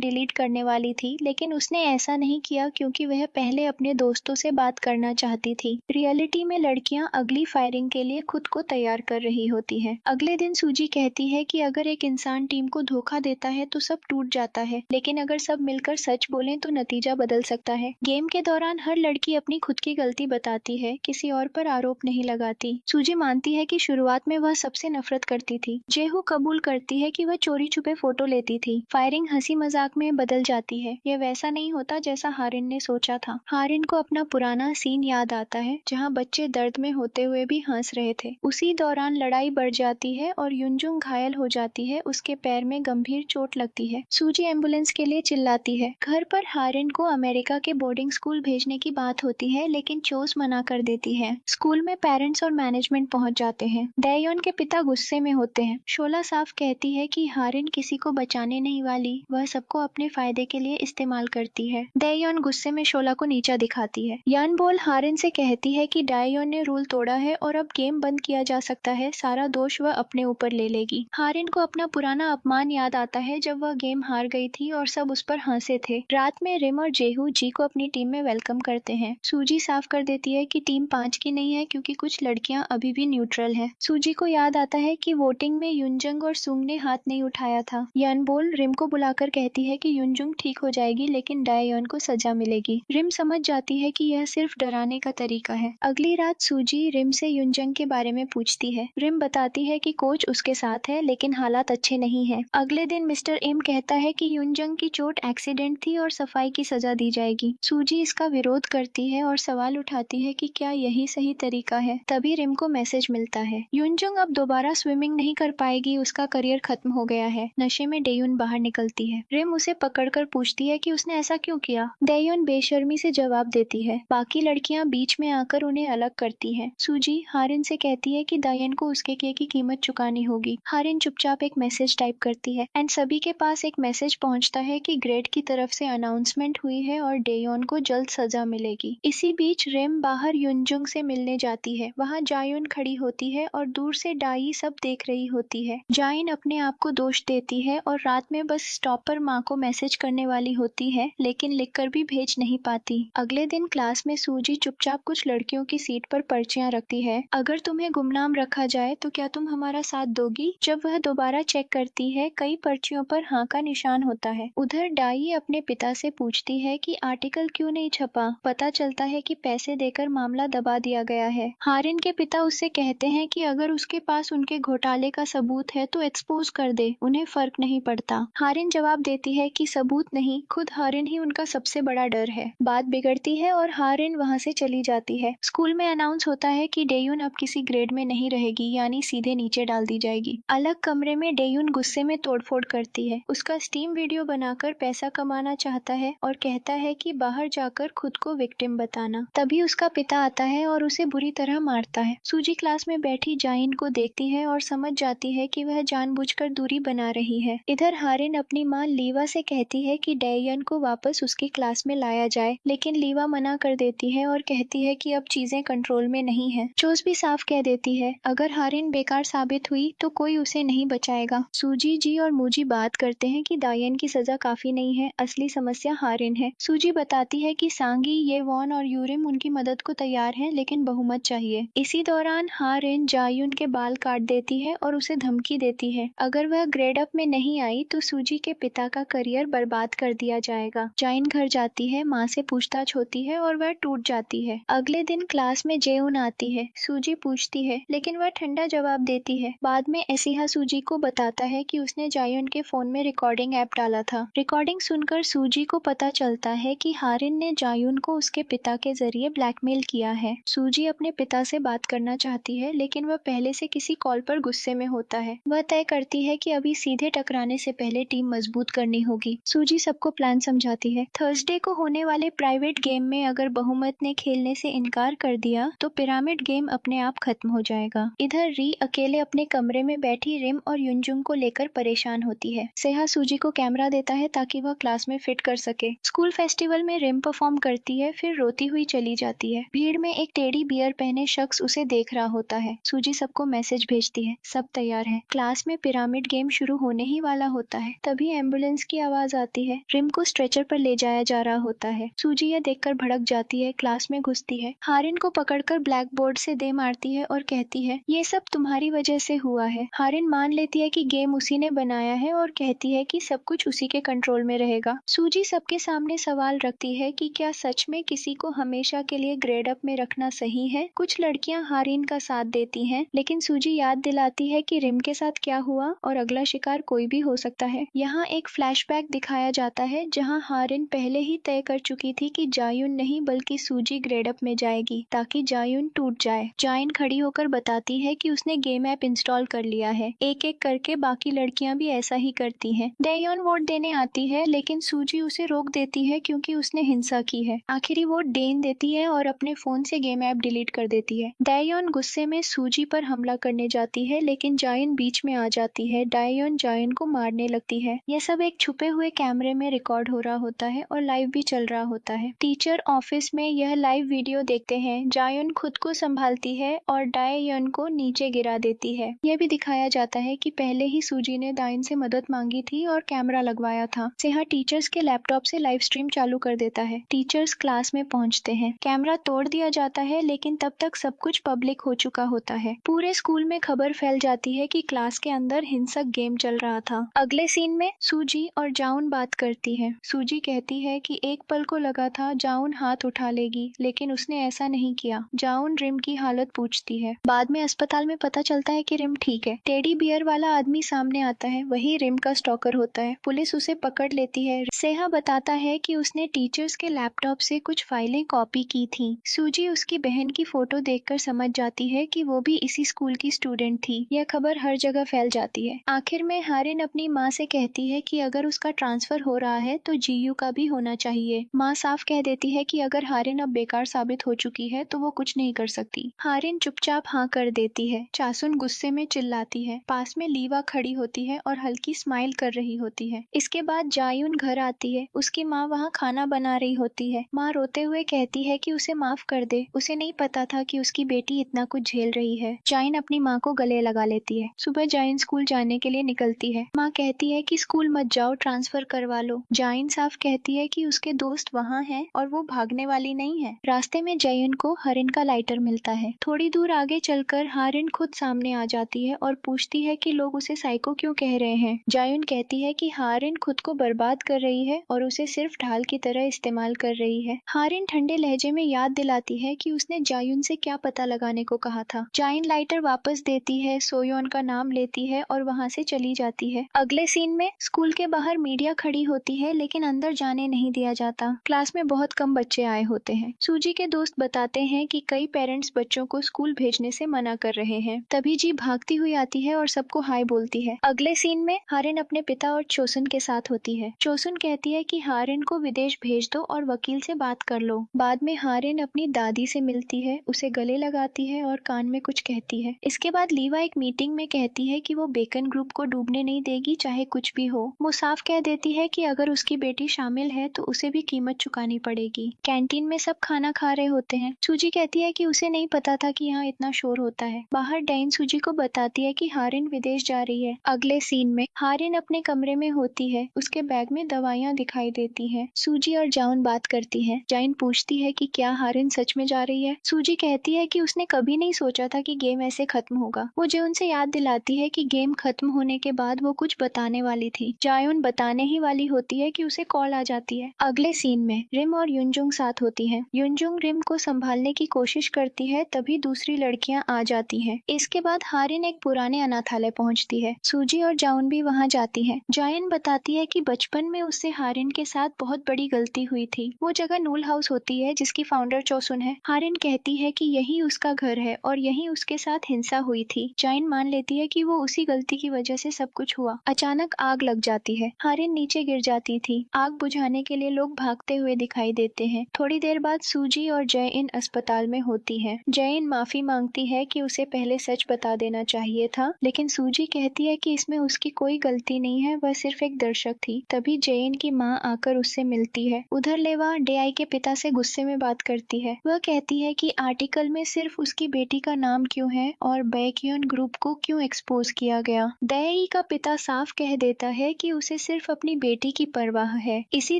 [SPEAKER 1] डिलीट करने वाली थी, लेकिन उसने ऐसा नहीं किया क्योंकि वह पहले अपने दोस्तों से बात करना चाहती थी। रियलिटी में लड़कियां अगली फायरिंग के लिए खुद को तैयार कर रही होती है। अगले दिन सूजी कहती है कि अगर एक इंसान टीम को धोखा देता है तो सब टूट जाता है, लेकिन अगर सब मिलकर सच बोलें तो नतीजा बदल सकता है। गेम के दौरान हर लड़की अपनी खुद की गलती बताती है, किसी और पर आरोप नहीं लगाती। सूजी मानती है कि शुरुआत में वह सबसे नफरत करती थी। जेहू कबूल करती है कि वह चोरी छुपे फोटो लेती थी। फायरिंग हंसी मजाक में बदल जाती है। यह वैसा नहीं होता जैसा हारिन ने सोचा था। हारिन को अपना पुराना सीन याद आता है जहां बच्चे दर्द में होते हुए भी हंस रहे थे। उसी दौरान लड़ाई बढ़ जाती है और युनजुंग घायल हो जाती है, उसके पैर में गंभीर चोट लगती है। सूजी एम्बुलेंस के लिए चिल्लाती है। घर पर हारिन को अमेरिका के बोर्डिंग स्कूल भेजने की बात होती है, लेकिन चोस मना कर देती है। स्कूल में पेरेंट्स और मैनेजमेंट पहुंच जाते हैं। डैयोन के पिता गुस्से में होते हैं। शोला साफ कहती है कि हारिन किसी को बचाने नहीं वाली, वह सबको अपने फायदे के लिए इस्तेमाल करती है। डैयोन गुस्से में शोला को नीचा दिखाती है। यान बोल हारिन से कहती है कि डैयोन ने रूल तोड़ा है और अब गेम बंद किया जा सकता है, सारा दोष वह अपने ऊपर ले लेगी। हारिन को अपना पुराना अपमान याद आता है जब वह गेम हार गई थी और सब उस पर हंसे थे। रात में रिम और जेहू जी को अपनी टीम में वेलकम करते हैं। सूजी साफ कर देती है कि टीम 5 की नहीं है क्योंकि कुछ लड़कियां अभी भी न्यूट्रल हैं। सूजी को याद आता है कि वोटिंग में युनजंग और सुंग ने हाथ नहीं उठाया था। यानबोल रिम को बुलाकर कहती है कि युनजुंग ठीक हो जाएगी, लेकिन डायन को सजा मिलेगी। रिम समझ जाती है कि यह सिर्फ डराने का तरीका है। अगली रात सूजी रिम से युनजंग के बारे में पूछती है। रिम बताती है कि कोच उसके साथ है, लेकिन हालात अच्छे नहीं है। अगले दिन मिस्टर एम कहता है कि युनजंग की चोट एक्सीडेंट थी और सफाई की सजा दी जाएगी। सूजी इसका विरोध करती है और सवाल उठाती है कि क्या यही सही तरीका है। तभी रिम को मैसेज मिलता है, युनजंग अब दोबारा स्विमिंग नहीं कर पाएगी, उसका करियर खत्म हो गया है। नशे में डेयुन बाहर निकलती है। रिम उसे पकड़कर पूछती है कि उसने ऐसा क्यों किया। डेयुन बेशर्मी से जवाब देती है। बाकी लड़कियां बीच में आकर उन्हें अलग करती हैं। सूजी हारिन से कहती है कि दायन को उसके किए की कीमत चुकानी होगी। हारिन चुपचाप एक मैसेज टाइप करती है एंड सभी के पास एक मैसेज पहुंचता है कि ग्रेड की तरफ से अनाउंसमेंट हुई है और डेयोन को जल्द सजा मिलेगी। इसी बीच रिम बाहर युनजुंग से मिलने जाती है। वहां जायुन खड़ी होती है और दूर से डाई सब देख रही होती है। जाइन अपने आप को दोष देती है और रात में बस स्टॉप पर माँ को मैसेज करने वाली होती है, लेकिन लिखकर भी भेज नहीं पाती। अगले दिन क्लास में सूजी चुपचाप कुछ लड़कियों की सीट पर पर्चियां रखती है। अगर तुम्हें गुमनाम रखा जाए तो क्या तुम हमारा साथ दोगी? जब वह दोबारा चेक करती है, कई पर्चियों पर हाँ का निशान होता है। उधर डाई अपने पिता से पूछती है कि आर्टिकल क्यों नहीं छपा। पता चलता है कि पैसे देकर मामला दबा दिया गया है। हारिन के पिता उससे कहते हैं कि अगर उसके पास उनके घोटाले का सबूत है तो एक्सपोज कर दे, उन्हें फर्क नहीं पड़ता। हारिन जवाब देती है कि सबूत नहीं, खुद हारिन ही उनका सबसे बड़ा डर है। बात बिगड़ती है और हारिन वहां से चली जाती है। स्कूल में अनाउंस होता है कि डेयुन अब किसी ग्रेड में नहीं रहेगी, यानी सीधे नीचे डाल दी जाएगी। अलग कमरे में डेयुन गुस्से में तोड़फोड़ करती है। उसका स्टीम वीडियो बनाकर पैसा कमाना चाहता है और कहता है कि बाहर जाकर खुद को विक्टिम बताना। तभी उसका पिता आता है और उसे बुरी तरह मारता है। सूजी क्लास में बैठी जाइन को देखती है और समझ जाती है कि वह जानबूझकर दूरी बना रही है। इधर हारिन अपनी माँ लीवा से कहती है कि डेयन को वापस उसकी क्लास में लाया जाए, लेकिन लीवा मना कर देती है और कहती है कि अब चीजें कंट्रोल में नहीं है। चोस भी साफ कह देती है, अगर हारिन बेकार साबित हुई तो कोई उसे नहीं बचाएगा। सूजी जी और मूजी बात करते हैं कि दायन की सजा काफी नहीं है, असली समस्या हारिन है। सूजी बताती है कि सांगी, ये वॉन और यूरिम उनकी मदद को तैयार हैं, लेकिन बहुमत चाहिए। इसी दौरान हारिन जायुन के बाल काट देती है और उसे धमकी देती है, अगर वह ग्रेड अप में नहीं आई तो सूजी के पिता का करियर बर्बाद कर दिया जाएगा। जाइन घर जाती है, माँ से पूछताछ होती है और वह टूट जाती है। अगले दिन क्लास में जेउन आती है। सूजी पूछती है, लेकिन वह ठंडा जवाब देती है। बाद में एसिहा सूजी को बताता है कि उसने जायुन के फोन में रिकॉर्डिंग ऐप डाला था। रिकॉर्डिंग सुनकर सूजी को पता चलता है कि हारिन ने जायुन को उसके पिता के जरिए ब्लैकमेल किया है। सूजी अपने पिता से बात करना चाहती है, लेकिन वह पहले से किसी कॉल पर गुस्से में होता है। वह तय करती है कि अभी सीधे टकराने से पहले टीम मजबूत करनी होगी। सूजी सबको प्लान समझाती है। थर्सडे को होने वाले प्राइवेट गेम में अगर बहुमत ने खेलने से इनकार कर दिया तो पिरामिड गेम अपने आप खत्म हो जाएगा। इधर री अकेले अपने कमरे में बैठी रिम और युनजुंग को लेकर परेशान होती है। सेहा सूजी को कैमरा देता है ताकि वह क्लास में फिट कर सके। स्कूल फेस्टिवल में रिम परफॉर्म करती है, फिर रोती हुई चली जाती है। भीड़ में एक टेडी बियर पहने शख्स उसे देख रहा होता है। सूजी सबको मैसेज भेजती है, सब तैयार है। क्लास में पिरामिड गेम शुरू होने ही वाला होता है, तभी एम्बुलेंस की आवाज आती है। रिम को स्ट्रेचर पर ले जाया जा रहा होता है। सूजी यह देखकर भड़क जाती है, क्लास में घुसती है, हारिन को पकड़कर ब्लैक बोर्ड से दे मारती है और कहती है, ये सब तुम्हारी वजह से हुआ है। हारिन मान लेती है कि गेम उसी ने बनाया है और कहती है कि सब कुछ उसी के कंट्रोल में रहेगा। सूजी सबके सामने सवाल रखती है कि क्या सच में किसी को हमेशा के लिए ग्रेड अप में रखना सही है। कुछ लड़कियां हारिन का साथ देती हैं, लेकिन सूजी याद दिलाती है कि रिम के साथ क्या हुआ और अगला शिकार कोई भी हो सकता है। यहाँ एक फ्लैशबैक दिखाया जाता है जहाँ हारिन पहले ही तय कर चुकी थी कि जायुन नहीं बल्कि सूजी ग्रेड अप में जाएगी ताकि जायुन टूट जाए। जाइन खड़ी होकर बताती है कि उसने गेम ऐप इंस्टॉल कर लिया है। एक एक करके बाकी लड़कियां भी ऐसा ही करती हैं। डेयोन वोट देने आती है, लेकिन सूजी उसे रोक देती है क्योंकि उसने हिंसा की है। आखिरी वोट डेन देती है और अपने फोन से गेम ऐप डिलीट कर देती है। डेयोन गुस्से में सूजी पर हमला करने जाती है, लेकिन जाइन बीच में आ जाती है। डेयोन जाइन को मारने लगती है। यह सब एक छुपे हुए कैमरे में रिकॉर्ड हो रहा होता है और लाइव भी चल रहा होता है। टीचर ऑफिस में यह लाइव वीडियो देखते हैं। जायुन खुद को संभालती है और डायन को नीचे गिरा देती है। यह भी दिखाया जाता है कि पहले ही सूजी ने डायन से मदद मांगी थी और कैमरा लगवाया था। सेहा टीचर्स के लैपटॉप से लाइव स्ट्रीम चालू कर देता है। टीचर्स क्लास में पहुंचते हैं। कैमरा तोड़ दिया जाता है, लेकिन तब तक सब कुछ पब्लिक हो चुका होता है। पूरे स्कूल में खबर फैल जाती है कि क्लास के अंदर हिंसक गेम चल रहा था। अगले सीन में सूजी और जाउन बात करती है। सूजी कहती है कि एक पल को लगा था जाउन हाथ उठा लेगी, लेकिन उसने ऐसा नहीं किया। जाउन रिम की हालत पूछती है। बाद में अस्पताल में पता चलता है कि रिम ठीक है। टेडी बियर वाला आदमी सामने आता है, वही रिम का स्टॉकर होता है। पुलिस उसे पकड़ लेती है। सेहा बताता है कि उसने टीचर्स के लैपटॉप से कुछ फाइलें कॉपी की थी। सूजी उसकी बहन की फोटो देखकर समझ जाती है कि वो भी इसी स्कूल की स्टूडेंट थी। यह खबर हर जगह फैल जाती है। आखिर में हारिन अपनी माँ से कहती है कि अगर उसका ट्रांसफर हो रहा है तो जीयू का भी होना चाहिए। माँ साफ कह देती है कि अगर हारिन अब बेकार साबित हो चुकी है तो वो कुछ नहीं कर सकती। हारिन चुपचाप हाँ कर देती है। चासुन गुस्से में चिल्लाती है। पास में लीवा खड़ी होती है और हल्की स्माइल कर रही होती है। इसके बाद जायुन घर आती है। उसकी माँ वहाँ खाना बना रही होती है। माँ रोते हुए कहती है कि उसे माफ कर दे, उसे नहीं पता था कि उसकी बेटी इतना कुछ झेल रही है। जाइन अपनी माँ को गले लगा लेती है। सुबह जाइन स्कूल जाने के लिए निकलती है। माँ कहती है कि स्कूल मत जाओ, ट्रांसफर करवा लो। जाइन साफ कहती है कि उसके दोस्त वहाँ हैं और वो भागने वाली नहीं है। रास्ते में जायुन को हारिन का लाइटर मिलता है। थोड़ी दूर आगे चलकर हारिन खुद सामने आ जाती है और पूछती है कि लोग उसे साइको क्यों कह रहे हैं। जायुन कहती है कि हारिन खुद को बर्बाद कर रही है और उसे सिर्फ ढाल की तरह इस्तेमाल कर रही है। हारिन ठंडे लहजे में याद दिलाती है कि उसने जायुन से क्या पता लगाने को कहा था। जाइन लाइटर वापस देती है, सोयोन का नाम लेती है और वहाँ से चली जाती है। अगले सीन में स्कूल के बाहर मीडिया खड़ी होती है, लेकिन अंदर जाने नहीं दिया जाता। क्लास में बहुत कम बच्चे आए होते हैं। सूजी के दोस्त बताते हैं कि कई पेरेंट्स बच्चों को स्कूल भेजने से मना कर रहे हैं। तभी जी भागती हुई आती है और सबको हाय बोलती है। अगले सीन में हारिन अपने पिता और चोसुन के साथ होती है। चोसुन कहती है कि हारिन को विदेश भेज दो और वकील से बात कर लो। बाद में हारिन अपनी दादी से मिलती है, उसे गले लगाती है और कान में कुछ कहती है। इसके बाद लीवा एक मीटिंग में कहती है कि वो बेकन ग्रुप को डूबने नहीं देगी, चाहे कुछ भी हो। वो साफ कह देती है कि अगर उसकी बेटी शामिल है तो उसे भी कीमत चुकानी पड़ेगी। कैंटीन में सब खाना खा रहे होते हैं। सूजी कहती है कि उसे नहीं पता था कि यहाँ इतना शोर होता है। बाहर डैन सूजी को बताती है कि हारिन विदेश जा रही है। अगले सीन में हारिन अपने कमरे में होती है। उसके बैग में दवाइयाँ दिखाई देती है। सूजी और जाउन बात करती है। जाइन पूछती है कि क्या हारिन सच में जा रही है। सूजी कहती है कि उसने कभी नहीं सोचा था कि गेम ऐसे खत्म होगा। वो जायुन से याद दिलाती है कि गेम खत्म होने के बाद वो कुछ बताने वाली थी। जायुन बताने ही वाली होती है कि उसे कॉल आ जाती है। अगले सीन में रिम और युनजुंग साथ होती हैं। युनजुंग रिम को संभालने की कोशिश करती है, तभी दूसरी लड़कियां आ जाती हैं। इसके बाद हारिन एक पुराने अनाथालय पहुंचती है। सूजी और जाउन भी वहां जाती है। जायन बताती है कि बचपन में उससे हारिन के साथ बहुत बड़ी गलती हुई थी। वो जगह नूल हाउस होती है जिसकी फाउंडर चोसुन है। हारिन कहती है कि यही उसका घर है और यही उसके साथ हिंसा हुई थी। जाइन मान लेती है कि वो उसी गलती की वजह से सब कुछ हुआ। अचानक आग लग जाती है। हारिन नीचे गिर जाती थी। आग बुझाने के लिए लोग भागते हुए दिखाई देते हैं। थोड़ी देर बाद सूजी और जयइन अस्पताल में होती है। जयइन माफी मांगती है कि उसे पहले सच बता देना चाहिए था, लेकिन सूजी कहती है कि इसमें उसकी कोई गलती नहीं है, वह सिर्फ एक दर्शक थी। तभी जयइन की माँ आकर उससे मिलती है। उधर लेवा डेआई के पिता पिता से गुस्से में बात करती है। वह कहती है कि आर्टिकल में सिर्फ उसकी बेटी का नाम क्यों है और बैकयॉन ग्रुप को क्यों एक्सपोज किया गया। दयाई का पिता साफ कह देता है कि उसे सिर्फ अपनी बेटी की परवाह है। इसी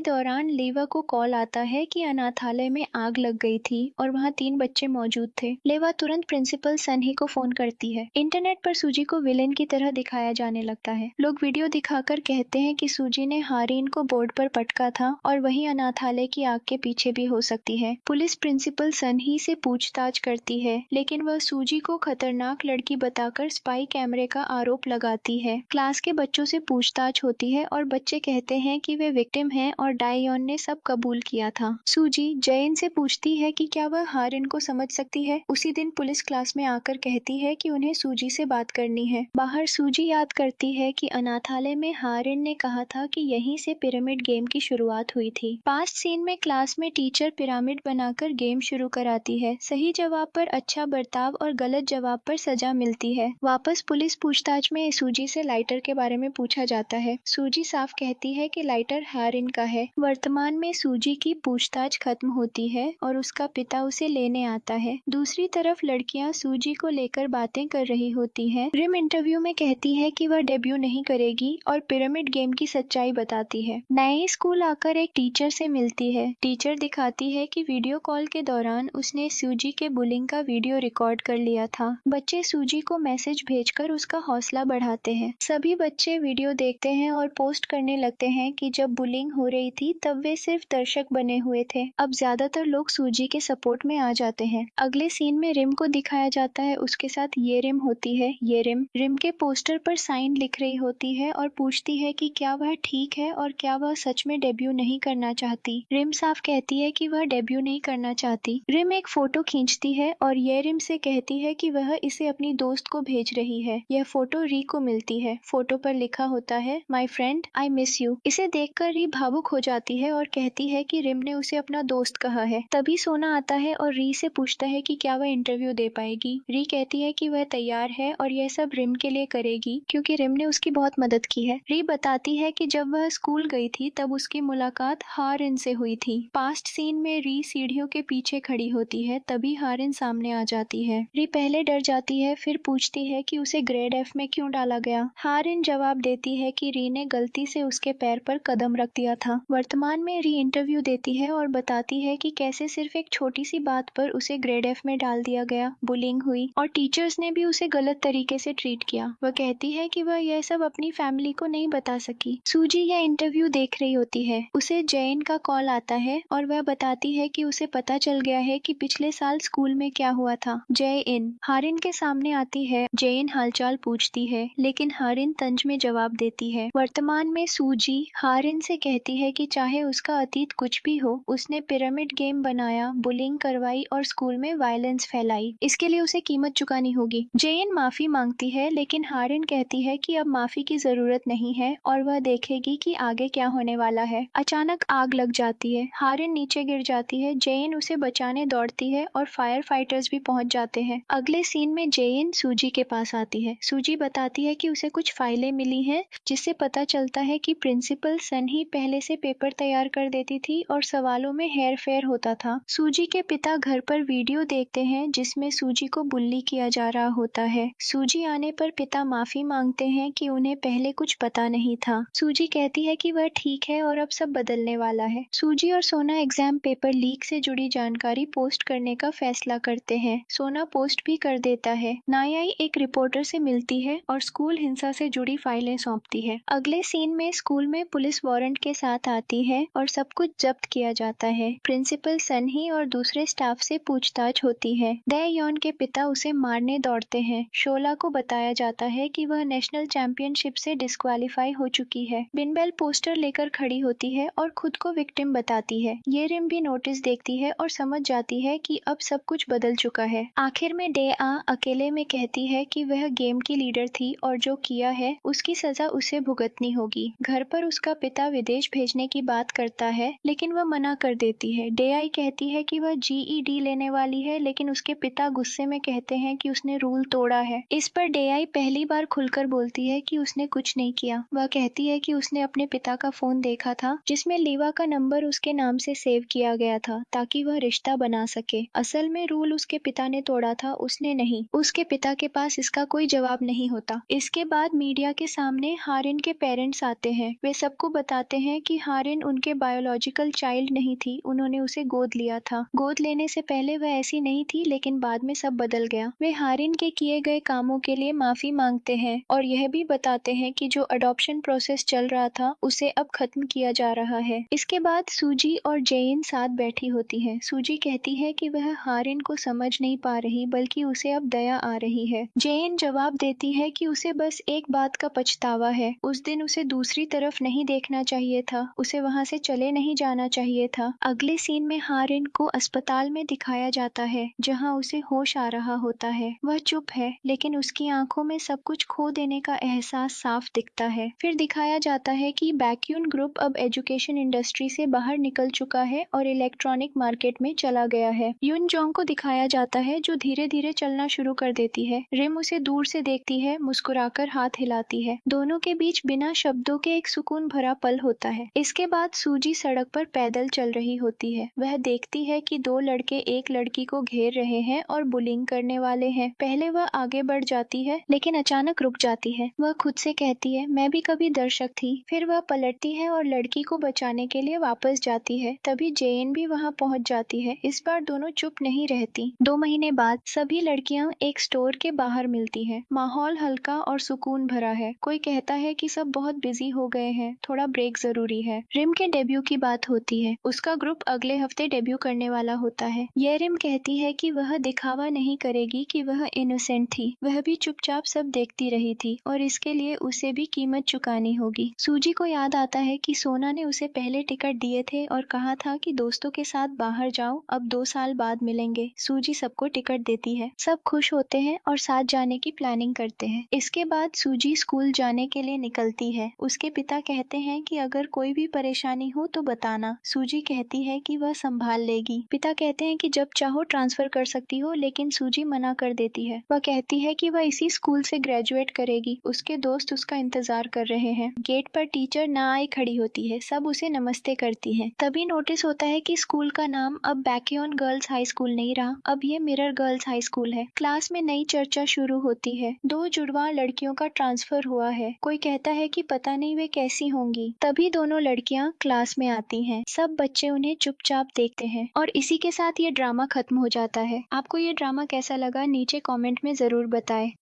[SPEAKER 1] दौरान लेवा को कॉल आता है कि अनाथालय में आग लग गई थी और वहाँ 3 बच्चे मौजूद थे। लेवा तुरंत प्रिंसिपल सनही को फोन करती है। इंटरनेट पर सूजी को विलेन की तरह दिखाया जाने लगता है। लोग वीडियो दिखाकर कहते हैं कि सूजी ने हारिन को बोर्ड पर पटका था और वही अनाथालय की आग के पीछे भी हो सकती है। पुलिस प्रिंसिपल सनही से पूछताछ करती है, लेकिन वह सूजी को खतरनाक लड़की बताकर स्पाई कैमरे का आरोप लगाती है। क्लास के बच्चों से पूछताछ होती है और बच्चे कहते हैं कि वे विक्टिम हैं और डायोन ने सब कबूल किया था। सूजी जैन से पूछती है कि क्या वह हारिन को समझ सकती है। उसी दिन पुलिस क्लास में आकर कहती है कि उन्हें सूजी से बात करनी है। बाहर सूजी याद करती है कि अनाथालय में हारिन ने कहा था कि यहीं से पिरामिड गेम की शुरुआत हुई थी। पास्ट सीन में क्लास में टीचर पिरामिड बनाकर गेम शुरू कराती है। सही जवाब पर अच्छा बर्ताव और गलत जवाब पर सजा मिलती है। वापस पुलिस पूछताछ में सूजी से लाइटर के बारे में पूछा जाता है। सूजी साफ कहती है कि लाइटर हारिन का है। वर्तमान में सूजी की पूछताछ खत्म होती है और उसका पिता उसे लेने आता है। दूसरी तरफ लड़कियां सूजी को लेकर बातें कर रही होती हैं। रिम इंटरव्यू में कहती है कि वह डेब्यू नहीं करेगी और पिरामिड गेम की सच्चाई बताती है। नए स्कूल आकर एक टीचर से मिलती है। टीचर दिखाती है कि वीडियो कॉल के दौरान उसने सूजी के बुलिंग का वीडियो रिकॉर्ड कर लिया था। बच्चे सूजी को मैसेज भेजकर उसका हौसला बढ़ाते हैं। सभी बच्चे वीडियो देखते हैं और पोस्ट करने लगते हैं कि जब बुलिंग हो रही थी तब वे सिर्फ दर्शक बने हुए थे। अब ज्यादातर लोग सूजी के सपोर्ट में आ जाते हैं। अगले सीन में रिम को दिखाया जाता है। उसके साथ ये रिम होती है। ये रिम के पोस्टर पर साइन लिख रही होती है और पूछती है कि क्या वह ठीक है और क्या वह सच में डेब्यू नहीं करना चाहती। रिम साफ कहती है कि वह डेब्यू नहीं करना चाहती। रिम एक फोटो खींचती है और ये रिम से कहती है कि वह इसे अपनी दोस्त को भेज रही है। यह फोटो री को मिलती है। फोटो पर लिखा होता है my friend I miss you. इसे देखकर री भावुक हो जाती है और कहती है कि रिम ने उसे अपना दोस्त कहा है। तभी सोना आता है और री से पूछता है कि क्या वह इंटरव्यू दे पाएगी। री कहती है कि वह तैयार है और यह सब रिम के लिए करेगी क्योंकि रिम ने उसकी बहुत मदद की है। री बताती है कि जब वह स्कूल गई थी तब उसकी मुलाकात हारिन से हुई थी। पास्ट सीन में री सीढ़ियों के पीछे खड़ी होती है, तभी हारिन सामने आ जाती है। री पहले डर जाती है, फिर पूछती है कि उसे ग्रेड एफ में क्यों डाला गया। हारिन जवाब देती है कि री ने गलती से उसके पैर पर कदम रख दिया था। वर्तमान में री इंटरव्यू देती है और बताती है कि कैसे सिर्फ एक छोटी सी बात पर उसे ग्रेड एफ में डाल दिया गया, बुलिंग हुई और टीचर्स ने भी उसे गलत तरीके से ट्रीट किया। वह कहती है कि वह यह सब अपनी फैमिली को नहीं बता सकी। सूजी यह इंटरव्यू देख रही होती है। उसे जैन का कॉल आता है और वह बताती है कि उसे पता चल गया है कि पिछले साल स्कूल में क्या हुआ था। जय इन हारिन के सामने आती है। जैन हालचाल पूछती है, लेकिन हारिन तंज में जवाब देती है। वर्तमान में सूजी हारिन से कहती है कि चाहे उसका अतीत कुछ भी हो, उसने पिरामिड गेम बनाया, बुलिंग करवाई और स्कूल में वायलेंस फैलाई। इसके लिए उसे कीमत चुकानी होगी। जैन माफी मांगती है, लेकिन हारिन कहती है कि अब माफी की जरूरत नहीं है और वह देखेगी कि आगे क्या होने वाला है। अचानक आग लग जाती है। हारिन नीचे गिर जाती है। जैन उसे बचाने दौड़ती है और फायर फाइटर्स भी पहुंच जाते हैं। अगले सीन में जैन सूजी के पास आती है। सूजी बताती है कि उसे कुछ फाइलें मिली हैं, जिससे पता चलता है कि प्रिंसिपल सनही पहले से पेपर तैयार कर देती थी और सवालों में हेर फेर होता था। सूजी के पिता घर पर वीडियो देखते हैं जिसमें सूजी को बुल्ली किया जा रहा होता है। सूजी आने पर पिता माफी मांगते हैं कि उन्हें पहले कुछ पता नहीं था। सूजी कहती है कि वह ठीक है और अब सब बदलने वाला है। सूजी और सोना एग्जाम पेपर लीक से जुड़ी जानकारी पोस्ट करने का फैसला करते हैं। सोना पोस्ट भी कर देता है। नायाई एक रिपोर्टर से मिलती है और स्कूल हिंसा से जुड़ी फाइलें सौंपती है। अगले सीन में स्कूल में पुलिस वारंट के साथ आती है और सब कुछ जब्त किया जाता है। प्रिंसिपल सनही और दूसरे स्टाफ से पूछताछ होती है। दयान के पिता उसे मारने दौड़ते हैं। शोला को बताया जाता है कि वह नेशनल चैंपियनशिप से डिस्क्वालीफाई हो चुकी है। बिनबेल पोस्टर लेकर खड़ी होती है और खुद को विक्टिम बताती है। ये रिम भी नोटिस देखती है और समझ जाती है कि अब सब कुछ बदल चुका है। आखिर में डे आ अकेले में कहती है कि वह गेम की लीडर थी और जो किया है उसकी सजा उसे भुगतनी होगी। घर पर उसका पिता विदेश भेजने की बात करता है, लेकिन वह मना कर देती है। डे आई कहती है कि वह जीईडी लेने वाली है, लेकिन उसके पिता गुस्से में कहते हैं कि उसने रूल तोड़ा है। इस पर डे आई पहली बार खुलकर बोलती है कि उसने कुछ नहीं किया। वह कहती है कि उसने अपने पिता का फोन देखा था जिसमें लीवा का नंबर उसके नाम से सेव सेव किया गया था ताकि वह रिश्ता बना सके। असल में रूल उसके पिता ने तोड़ा था, उसने नहीं। उसके पिता के पास इसका कोई जवाब नहीं होता। इसके बाद मीडिया के सामने हारिन के पेरेंट्स आते हैं। वे सबको बताते हैं कि हारिन उनके बायोलॉजिकल चाइल्ड नहीं थी, उन्होंने उसे गोद लिया था। गोद लेने से पहले वह ऐसी नहीं थी, लेकिन बाद में सब बदल गया। वे हारिन के किए गए कामों के लिए माफी मांगते हैं और यह भी बताते हैं कि जो अडॉप्शन प्रोसेस चल रहा था उसे अब खत्म किया जा रहा है। इसके बाद सूजी और जेइन साथ बैठी होती है। सूजी कहती है कि वह हारिन को समझ नहीं पा रही, बल्कि उसे अब दया आ रही है। जेइन जवाब देती है कि उसे बस एक बात का पछतावा है, उस दिन उसे दूसरी तरफ नहीं देखना चाहिए था, उसे वहां से चले नहीं जाना चाहिए था। अगले सीन में हारिन को अस्पताल में दिखाया जाता है, जहां उसे होश आ रहा होता है। वह चुप है, लेकिन उसकी आंखों में सब कुछ खो देने का एहसास साफ दिखता है। फिर दिखाया जाता है कि बैक्यून ग्रुप अब एजुकेशन इंडस्ट्री से बाहर निकल चुका है और इलेक्ट्रॉनिक मार्केट में चला गया है। यून जोंग को दिखाया जाता है, जो धीरे धीरे चलना शुरू कर देती है। रिम उसे दूर से देखती है, मुस्कुराकर हाथ हिलाती है। दोनों के बीच बिना शब्दों के एक सुकून भरा पल होता है। इसके बाद सूजी सड़क पर पैदल चल रही होती है। वह देखती है कि दो लड़के एक लड़की को घेर रहे हैं और बुलिंग करने वाले हैं। पहले वह आगे बढ़ जाती है, लेकिन अचानक रुक जाती है। वह खुद से कहती है, मैं भी कभी दर्शक थी। फिर वह पलटती है और लड़की को बचाने के लिए वापस जाती है। तभी जेन भी वहां पहुंच जाती है। इस बार दोनों चुप नहीं रहती। 2 महीने बाद सभी लड़कियां एक स्टोर के बाहर मिलती हैं। माहौल हल्का और सुकून भरा है। कोई कहता है कि सब बहुत बिजी हो गए हैं, थोड़ा ब्रेक जरूरी है। रिम के डेब्यू की बात होती है। उसका ग्रुप अगले हफ्ते डेब्यू करने वाला होता है। ये रिम कहती है कि वह दिखावा नहीं करेगी कि वह इनोसेंट थी। वह भी चुपचाप सब देखती रही थी और इसके लिए उसे भी कीमत चुकानी होगी। सूजी को याद आता है कि सोना ने उसे पहले टिकट दिए थे और कहा था कि दोस्तों के साथ बाहर जाओ, अब 2 साल बाद मिलेंगे। सूजी सबको टिकट देती है। सब खुश होते हैं और साथ जाने की प्लानिंग करते हैं। इसके बाद सूजी स्कूल जाने के लिए निकलती है। उसके पिता कहते हैं कि अगर कोई भी परेशानी हो तो बताना। सूजी कहती है कि वह संभाल लेगी। पिता कहते हैं कि जब चाहो ट्रांसफर कर सकती हो, लेकिन सूजी मना कर देती है। वह कहती है कि वह इसी स्कूल से ग्रेजुएट करेगी। उसके दोस्त उसका इंतजार कर रहे हैं। गेट पर टीचर ना आए खड़ी होती है। सब उसे नमस्ते करती हैं। तभी नोटिस होता है कि स्कूल का नाम अब बैक्योन गर्ल्स हाई स्कूल नहीं रहा, अब ये मिरर गर्ल्स हाई स्कूल है। क्लास में नई चर्चा शुरू होती है। 2 जुड़वा लड़कियों का ट्रांसफर हुआ है। कोई कहता है कि पता नहीं वे कैसी होंगी। तभी दोनों लड़कियां क्लास में आती हैं। सब बच्चे उन्हें चुपचाप देखते हैं और इसी के साथ ये ड्रामा खत्म हो जाता है। आपको ये ड्रामा कैसा लगा, नीचे कमेंट में जरूर बताएं।